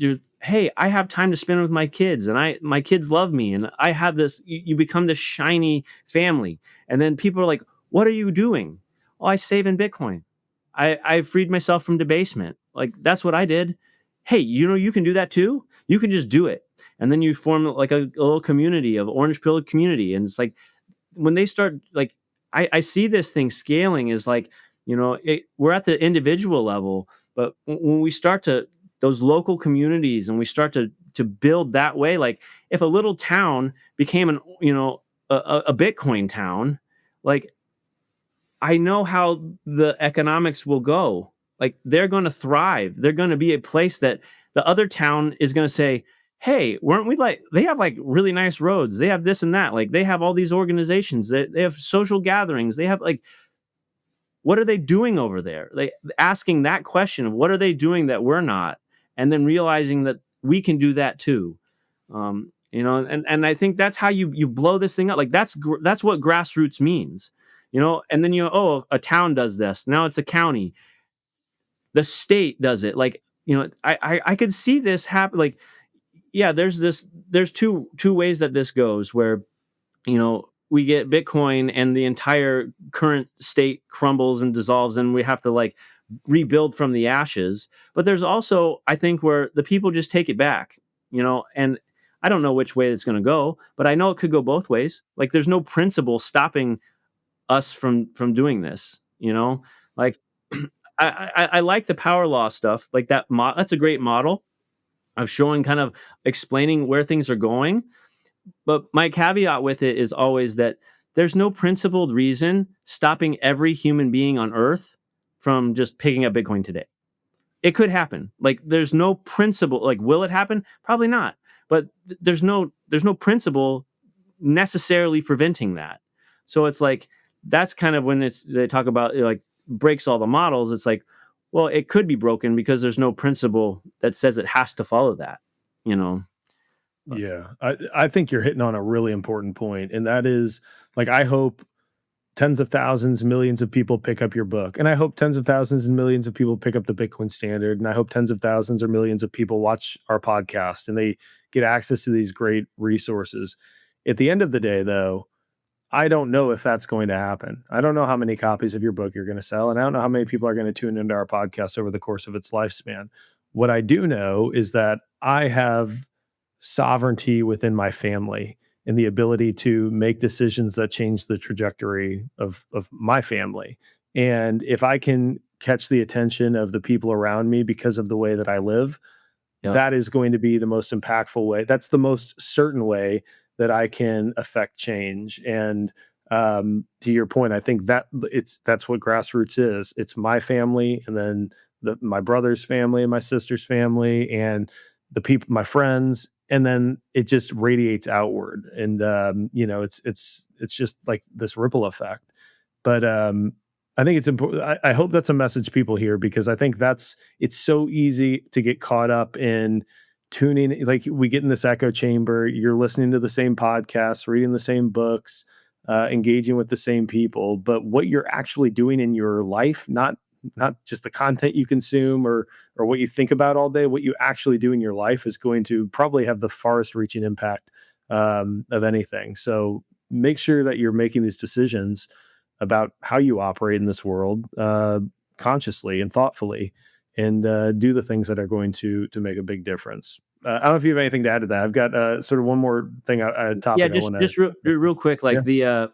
hey, I have time to spend with my kids, and my kids love me, and I have this, you become this shiny family. And then people are like, what are you doing? Oh, I save in Bitcoin. I freed myself from debasement. Like, that's what I did. Hey, you can do that too. You can just do it. And then you form like a little community of orange pill community. And it's like, when they start, like, I see this thing scaling, is like, we're at the individual level, but when we start to those local communities, and we start to build that way, like, if a little town became a Bitcoin town, like, I know how the economics will go. Like, they're going to thrive. They're going to be a place that the other town is going to say, "Hey, weren't we like? They have like really nice roads. They have this and that. Like, they have all these organizations. They have social gatherings. They have like, what are they doing over there?" They asking that question of what are they doing that we're not, and then realizing that we can do that too. And I think that's how you blow this thing up. Like, that's what grassroots means. And then oh, a town does this. Now it's a county. The state does it. Like, I could see this happen. Like, yeah, there's two ways that this goes, where we get Bitcoin and the entire current state crumbles and dissolves, and we have to like rebuild from the ashes. But there's also, I think, where the people just take it back, and I don't know which way it's going to go, but I know it could go both ways. Like, there's no principle stopping us from doing this, like, I like the power law stuff, like that's a great model of showing, kind of explaining where things are going. But my caveat with it is always that there's no principled reason stopping every human being on earth from just picking up Bitcoin today. It could happen. Like, there's no principle. Like, will it happen? Probably not. But there's no principle necessarily preventing that. So it's like, that's kind of when they talk about like breaks all the models. It's like, well, it could be broken because there's no principle that says it has to follow that. You know. But Yeah, I think you're hitting on a really important point, and that is like I hope tens of thousands, millions of people pick up your book, and I hope tens of thousands and millions of people pick up the Bitcoin Standard, and I hope tens of thousands or millions of people watch our podcast and they get access to these great resources. At the end of the day, though, I don't know if that's going to happen. I don't know how many copies of your book you're going to sell, and I don't know how many people are going to tune into our podcast over the course of its lifespan. What I do know is that I have sovereignty within my family and the ability to make decisions that change the trajectory of my family. And if I can catch the attention of the people around me because of the way that I live, yep, that is going to be the most impactful way. That's the most certain way that I can affect change. And to your point, I think that's what grassroots is. It's my family, and then my brother's family, and my sister's family, and the people, my friends, and then it just radiates outward. And it's just like this ripple effect. But I think it's important. I hope that's a message people hear, because I think it's so easy to get caught up in tuning. Like we get in this echo chamber. You're listening to the same podcasts, reading the same books, engaging with the same people. But what you're actually doing in your life, not just the content you consume or what you think about all day, what you actually do in your life is going to probably have the farthest reaching impact of anything. So make sure that you're making these decisions about how you operate in this world consciously and thoughtfully, and do the things that are going to make a big difference. I don't know if you have anything to add to that. I've got sort of one more thing, a yeah, topic I want to. just real quick, Yeah. like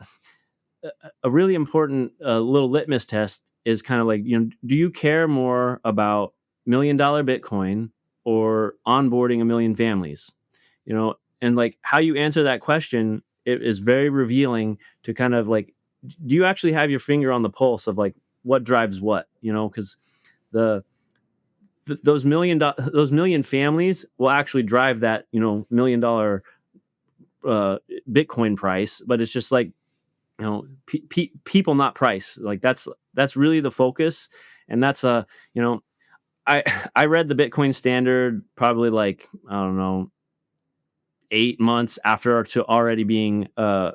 a really important little litmus test is kind of like, do you care more about $1 million Bitcoin or onboarding 1 million families? And like how you answer that question, it is very revealing to kind of like, do you actually have your finger on the pulse of like what drives what? Because the those million families will actually drive that $1 million Bitcoin price, but it's just like people, not price. Like that's really the focus. And that's I I read the Bitcoin Standard probably like, I don't know, 8 months after to already being a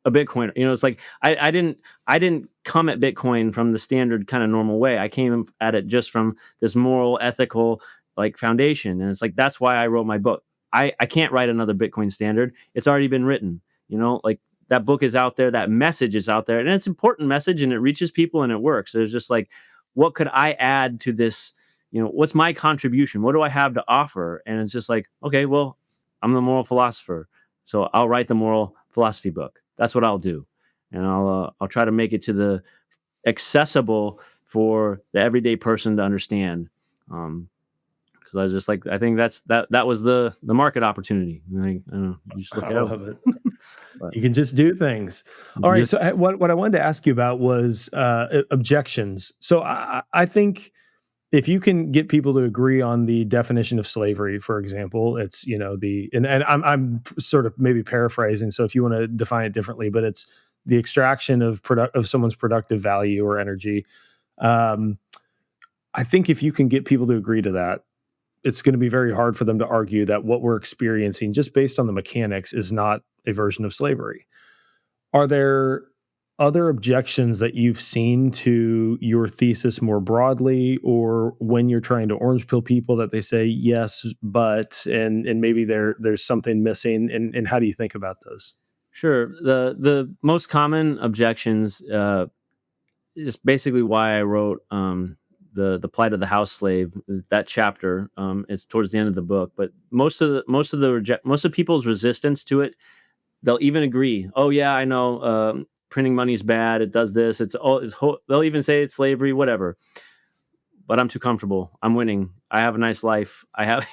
Bitcoiner. It's like I didn't come at Bitcoin from the standard kind of normal way. I came at it just from this moral, ethical like foundation. And it's like that's why I wrote my book. I can't write another Bitcoin Standard. It's already been written. Like that book is out there, that message is out there, and it's an important message and it reaches people and it works. There's just like, what could I add to this? What's my contribution? What do I have to offer? And it's just like, okay, well, I'm the moral philosopher, so I'll write the moral philosophy book. That's what I'll do, and I'll try to make it to the accessible for the everyday person to understand. Because I was just like, I think that was the market opportunity. Like, I don't know, you just look I at it. love it. But You can just do things. All right. just So what I wanted to ask you about was objections. So I think if you can get people to agree on the definition of slavery, for example, it's and I'm sort of maybe paraphrasing. So if you want to define it differently, but it's the extraction of someone's productive value or energy. Um, I think if you can get people to agree to that, it's going to be very hard for them to argue that what we're experiencing, just based on the mechanics, is not a version of slavery. Are there other objections that you've seen to your thesis more broadly, or when you're trying to orange pill people that they say yes, but and maybe there's something missing, and how do you think about those? sure. The most common objections is basically why I wrote the plight of the house slave. That chapter is towards the end of the book, but most of people's resistance to it, they'll even agree. Oh yeah, I know. Printing money is bad. It does this. They'll even say it's slavery, whatever. But I'm too comfortable. I'm winning. I have a nice life. I have,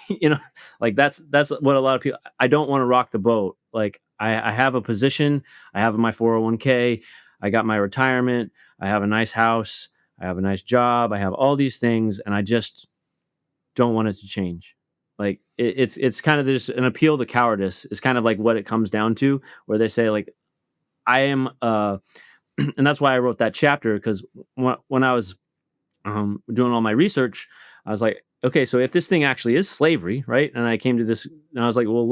like that's what a lot of people. I don't want to rock the boat. Like I have a position. I have my 401k. I got my retirement. I have a nice house. I have a nice job. I have all these things, and I just don't want it to change. Like it's kind of just an appeal to cowardice. Is kind of like what it comes down to, where they say like I am, and that's why I wrote that chapter, because when I was doing all my research, I was like, okay, so if this thing actually is slavery, right? And I came to this, and I was like, well,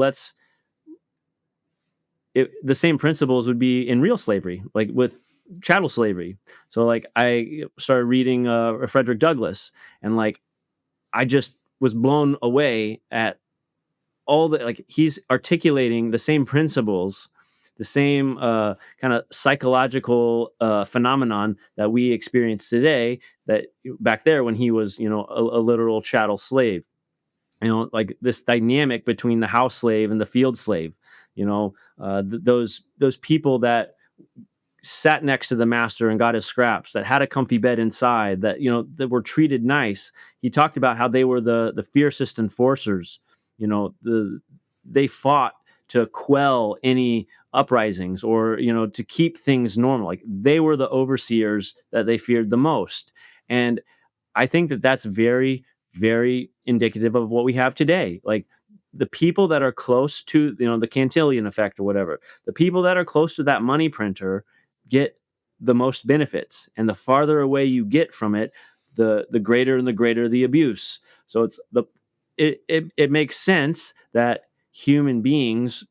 the same principles would be in real slavery, like with chattel slavery. So like I started reading Frederick Douglass, and like I just was blown away at all the, like, he's articulating the same principles, the same kind of psychological phenomenon that we experience today, that back there when he was, a literal chattel slave. Like this dynamic between the house slave and the field slave. Those people that sat next to the master and got his scraps, that had a comfy bed inside, that that were treated nice. He talked about how they were the fiercest enforcers. They fought to quell any uprisings, or to keep things normal. Like they were the overseers that they feared the most. And I think that that's very, very indicative of what we have today. Like the people that are close to, the Cantillon effect or whatever, the people that are close to that money printer get the most benefits. And the farther away you get from it, the greater and the greater the abuse. So it makes sense that human beings,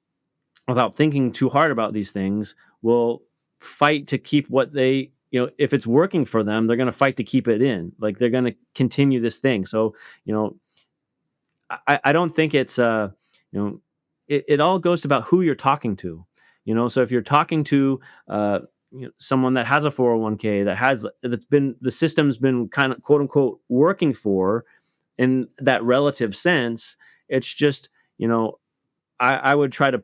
without thinking too hard about these things, will fight to keep what they, if it's working for them, they're going to fight to keep it in. Like they're going to continue this thing. So, you know, I don't think it's, it all goes to about who you're talking to. So if you're talking to, someone that has a 401k, that's been, the system's been kind of quote unquote working for, in that relative sense, it's just, I would try to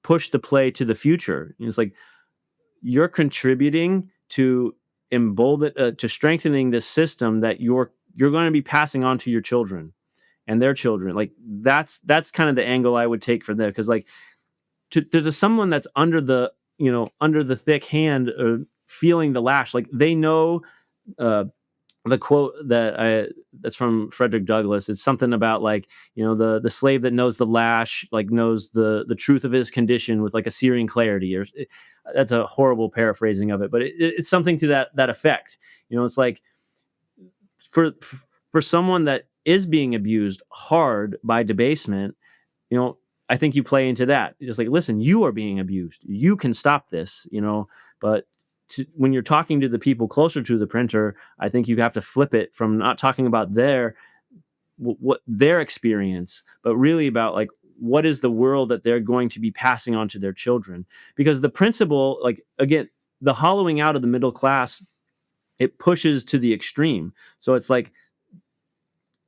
push the play to the future. It's like you're contributing to embolden, to strengthening this system that you're going to be passing on to your children and their children. Like that's kind of the angle I would take from there, because like to someone that's under the thick hand, feeling the lash, like they know. The quote that's from Frederick Douglass. It's something about like, the slave that knows the lash, like knows the truth of his condition with like a searing clarity. Or that's a horrible paraphrasing of it, but it's something to that effect. It's like for someone that is being abused hard by debasement, you know, I think you play into that. It's like, listen, you are being abused. You can stop this, but when you're talking to the people closer to the printer, I think you have to flip it from not talking about what their experience, but really about like, what is the world that they're going to be passing on to their children? Because the principle, like, again, the hollowing out of the middle class, it pushes to the extreme. So it's like,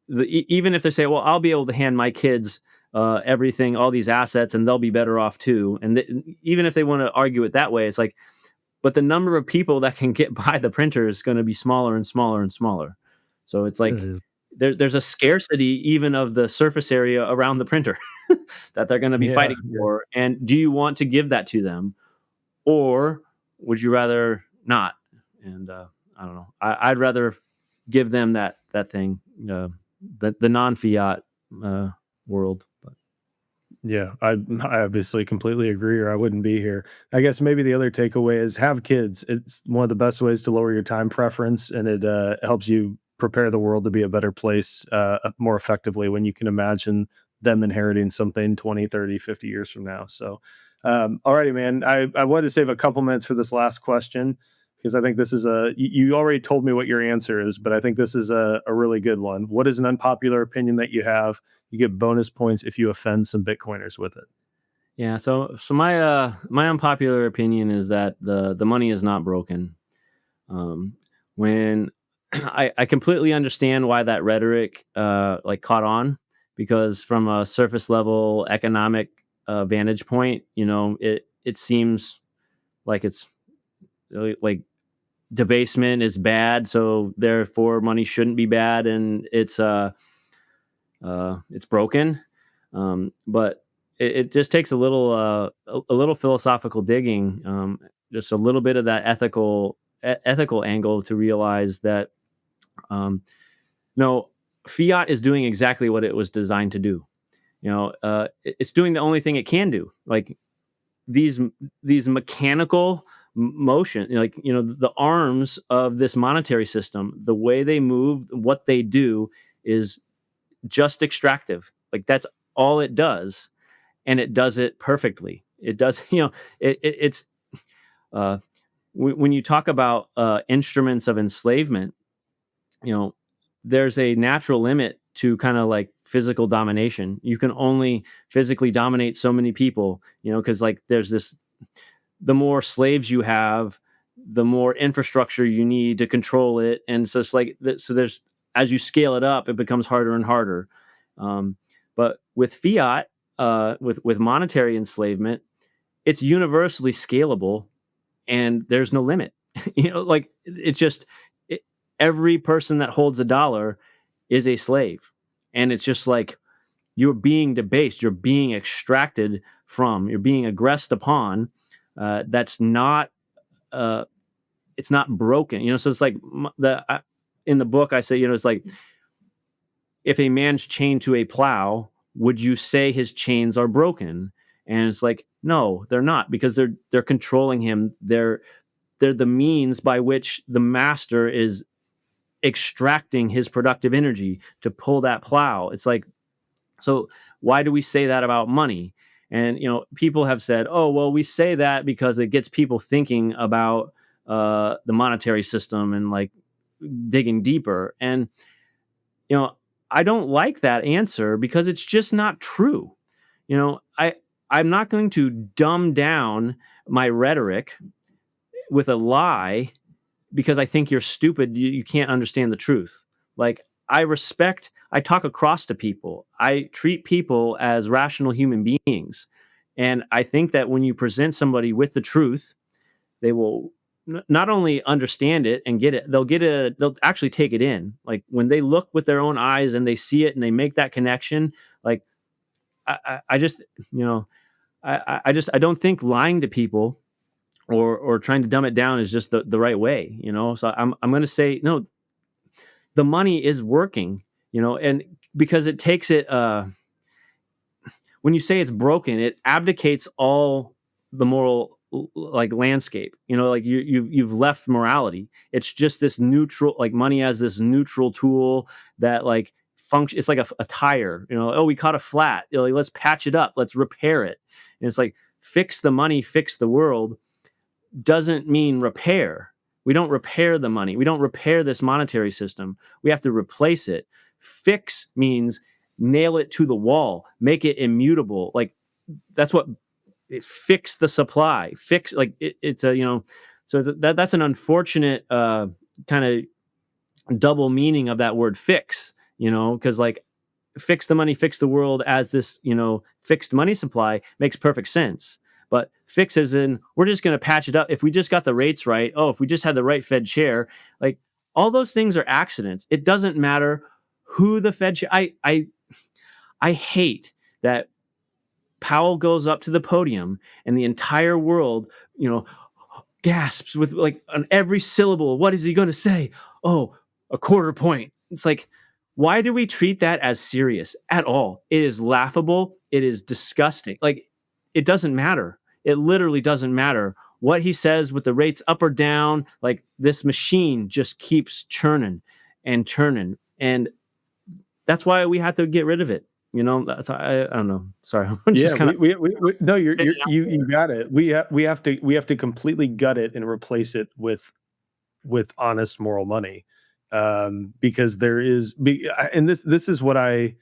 even if they say, well, I'll be able to hand my kids everything, all these assets, and they'll be better off too. And even if they want to argue it that way, it's like, but the number of people that can get by the printer is going to be smaller and smaller and smaller. So it's It like is. there's a scarcity even of the surface area around the printer that they're going to be Yeah, fighting yeah. for. And do you want to give that to them, or would you rather not? And I don't know. I'd rather give them that thing, the non-fiat uh, world. But Yeah, I obviously completely agree, or I wouldn't be here. I guess maybe the other takeaway is have kids. It's one of the best ways to lower your time preference, and it helps you prepare the world to be a better place more effectively when you can imagine them inheriting something 20, 30, 50 years from now. So, alrighty, man. I wanted to save a couple minutes for this last question because I think this is you already told me what your answer is, but I think this is a really good one. What is an unpopular opinion that you have? You get bonus points if you offend some Bitcoiners with it. yeah, so my unpopular opinion is that the money is not broken. Um, when I completely understand why that rhetoric like caught on, because from a surface level economic vantage point, it seems like it's like debasement is bad, so therefore money shouldn't be bad, and it's broken. But it just takes a little a little philosophical digging, just a little bit of that ethical angle to realize that um, no, fiat is doing exactly what it was designed to do. It's doing the only thing it can do. Like these these mechanical motion, like the arms of this monetary system, the way they move, what they do is just extractive. Like that's all it does, and it does it perfectly. It does, it's uh, when you talk about instruments of enslavement, you know, there's a natural limit to kind of like physical domination. You can only physically dominate so many people, because like there's this, the more slaves you have, the more infrastructure you need to control it. And so it's like, so there's, as you scale it up, it becomes harder and harder. Um, but with fiat, with monetary enslavement, it's universally scalable and there's no limit. Like it's just it, every person that holds a dollar is a slave, and it's just like you're being debased, you're being extracted from, you're being aggressed upon. That's not it's not broken. So it's like in the book I say, it's like if a man's chained to a plow, would you say his chains are broken? And it's like, no, they're not, because they're controlling him. They're the means by which the master is extracting his productive energy to pull that plow. It's like, so why do we say that about money? And people have said, oh well, we say that because it gets people thinking about the monetary system and like digging deeper. And you know I don't like that answer because it's just not true. I'm not going to dumb down my rhetoric with a lie because I think you're stupid. You can't understand the truth. Like, I talk across to people. I treat people as rational human beings. And I think that when you present somebody with the truth, they will not only understand it and get it, they'll actually take it in. Like when they look with their own eyes and they see it and they make that connection, like, I just, I don't think lying to people or trying to dumb it down is just the right way. So I'm going to say no. The money is working. And because it takes it. When you say it's broken, it abdicates all the moral like landscape. Like you've left morality. It's just this neutral, like money as this neutral tool that like function. It's like a tire. Oh, we caught a flat. Like, let's patch it up. Let's repair it. And it's like fix the money, fix the world doesn't mean repair. We don't repair the money. We don't repair this monetary system. We have to replace it. Fix means nail it to the wall, make it immutable. Like that's what fix the supply. Fix like it's a so that's an unfortunate kind of double meaning of that word fix. Because like fix the money, fix the world as this, fixed money supply makes perfect sense. But fix as in, we're just going to patch it up. If we just got the rates right, if we just had the right Fed chair, like all those things are accidents. It doesn't matter who the Fed chair. I hate that Powell goes up to the podium and the entire world, gasps with like on every syllable. What is he going to say? Oh, a quarter point. It's like, why do we treat that as serious at all? It is laughable. It is disgusting. Like, it doesn't matter. It literally doesn't matter what he says with the rates up or down. Like, this machine just keeps churning and churning. And that's why we have to get rid of it. That's I don't know. Sorry, I'm Yeah, just kind of we no, you got it. We have to completely gut it and replace it with honest moral money, because there is, and this is what I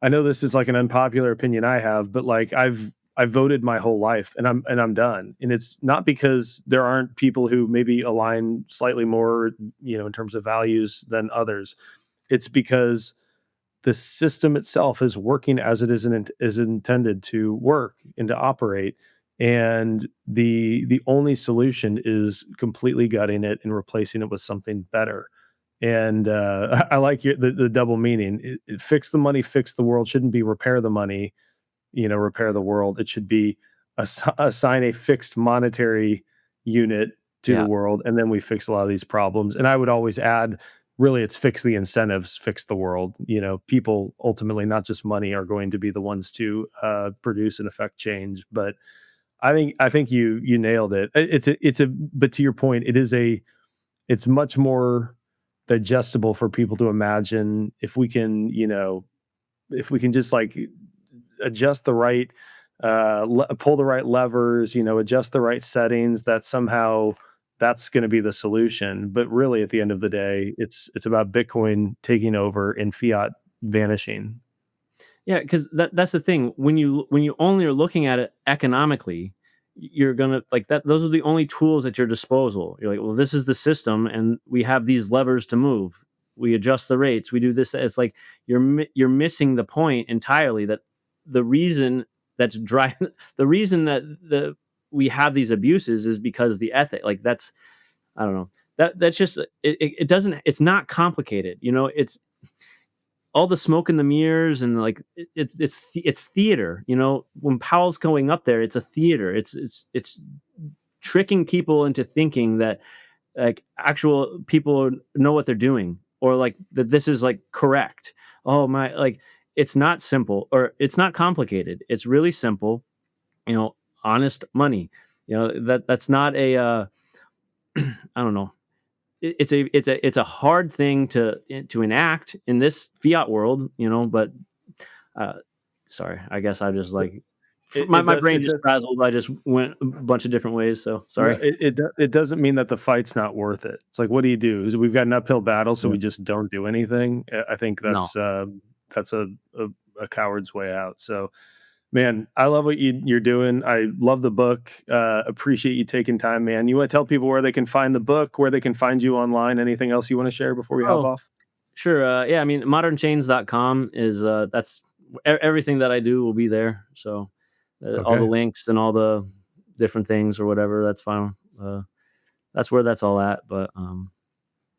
know this is like an unpopular opinion I have, but like I've voted my whole life and I'm done. And it's not because there aren't people who maybe align slightly more, in terms of values than others. It's because the system itself is working as it is intended to work and to operate. And the only solution is completely gutting it and replacing it with something better. And I like the double meaning. It fix the money, fix the world shouldn't be repair the money, repair the world. It should be assign a fixed monetary unit to the yeah. world, and then we fix a lot of these problems. And I would always add, really, it's fix the incentives, fix the world. People ultimately, not just money, are going to be the ones to produce and affect change. But I think you nailed it. But to your point, it's much more digestible for people to imagine if we can, if we can just like adjust the right, pull the right levers, adjust the right settings, that somehow that's going to be the solution. But really, at the end of the day, it's about Bitcoin taking over and fiat vanishing. Yeah, because that's the thing. When you only are looking at it economically, you're gonna like that. Those are the only tools at your disposal. You're like, well, this is the system, and we have these levers to move. We adjust the rates. We do this. It's like you're missing the point entirely. That the reason that's driving the reason that we have these abuses is because the ethic. Like that's I don't know. That's just it doesn't. It's not complicated. It's all the smoke and the mirrors and like it's theater. When Powell's going up there, it's a theater. It's tricking people into thinking that like actual people know what they're doing, or like that this is like correct. Oh my, like it's not simple, or it's not complicated. It's really simple. Honest money. That's not a I don't know. It's a hard thing to enact in this fiat world, but uh, sorry, I guess I just like my brain just frazzled. I just went a bunch of different ways. So No, sorry. it doesn't mean that the fight's not worth it. It's like, what do you do? We've got an uphill battle, so Yeah. we just don't do anything. I think No. that's a coward's way out. So, man, I love what you're doing. I love the book. Appreciate you taking time, man. You want to tell people where they can find the book, where they can find you online? Anything else you want to share before we hop Oh, off? sure. Yeah, I mean, modernchains.com is that's everything that I do will be there. So all the Okay. links and all the different things or whatever, that's fine. That's where that's all at. But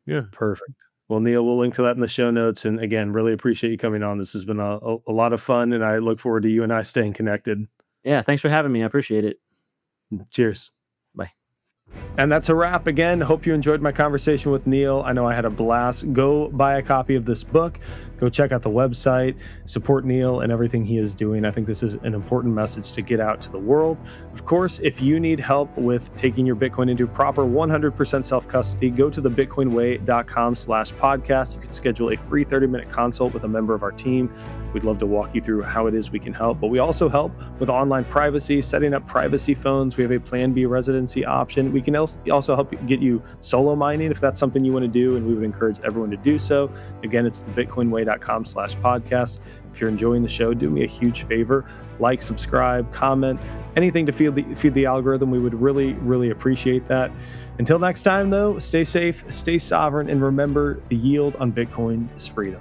yeah. Perfect. Well, Neal, we'll link to that in the show notes. And again, really appreciate you coming on. This has been a lot of fun, and I look forward to you and I staying connected. Yeah, thanks for having me. I appreciate it. Cheers. Bye. And that's a wrap. Again, hope you enjoyed my conversation with Neal. I know I had a blast. Go buy a copy of this book. Go check out the website. Support Neal and everything he is doing. I think this is an important message to get out to the world. Of course, if you need help with taking your Bitcoin into proper 100% self-custody, go to thebitcoinway.com/podcast. You can schedule a free 30-minute consult with a member of our team. We'd love to walk you through how it is we can help, but we also help with online privacy, setting up privacy phones. We have a Plan B residency option. We can also help get you solo mining if that's something you want to do, and we would encourage everyone to do so. Again, it's thebitcoinway.com/podcast. If you're enjoying the show, do me a huge favor, like, subscribe, comment, anything to feed the algorithm. We would really, really appreciate that. Until next time, though, stay safe, stay sovereign, and remember, the yield on Bitcoin is freedom.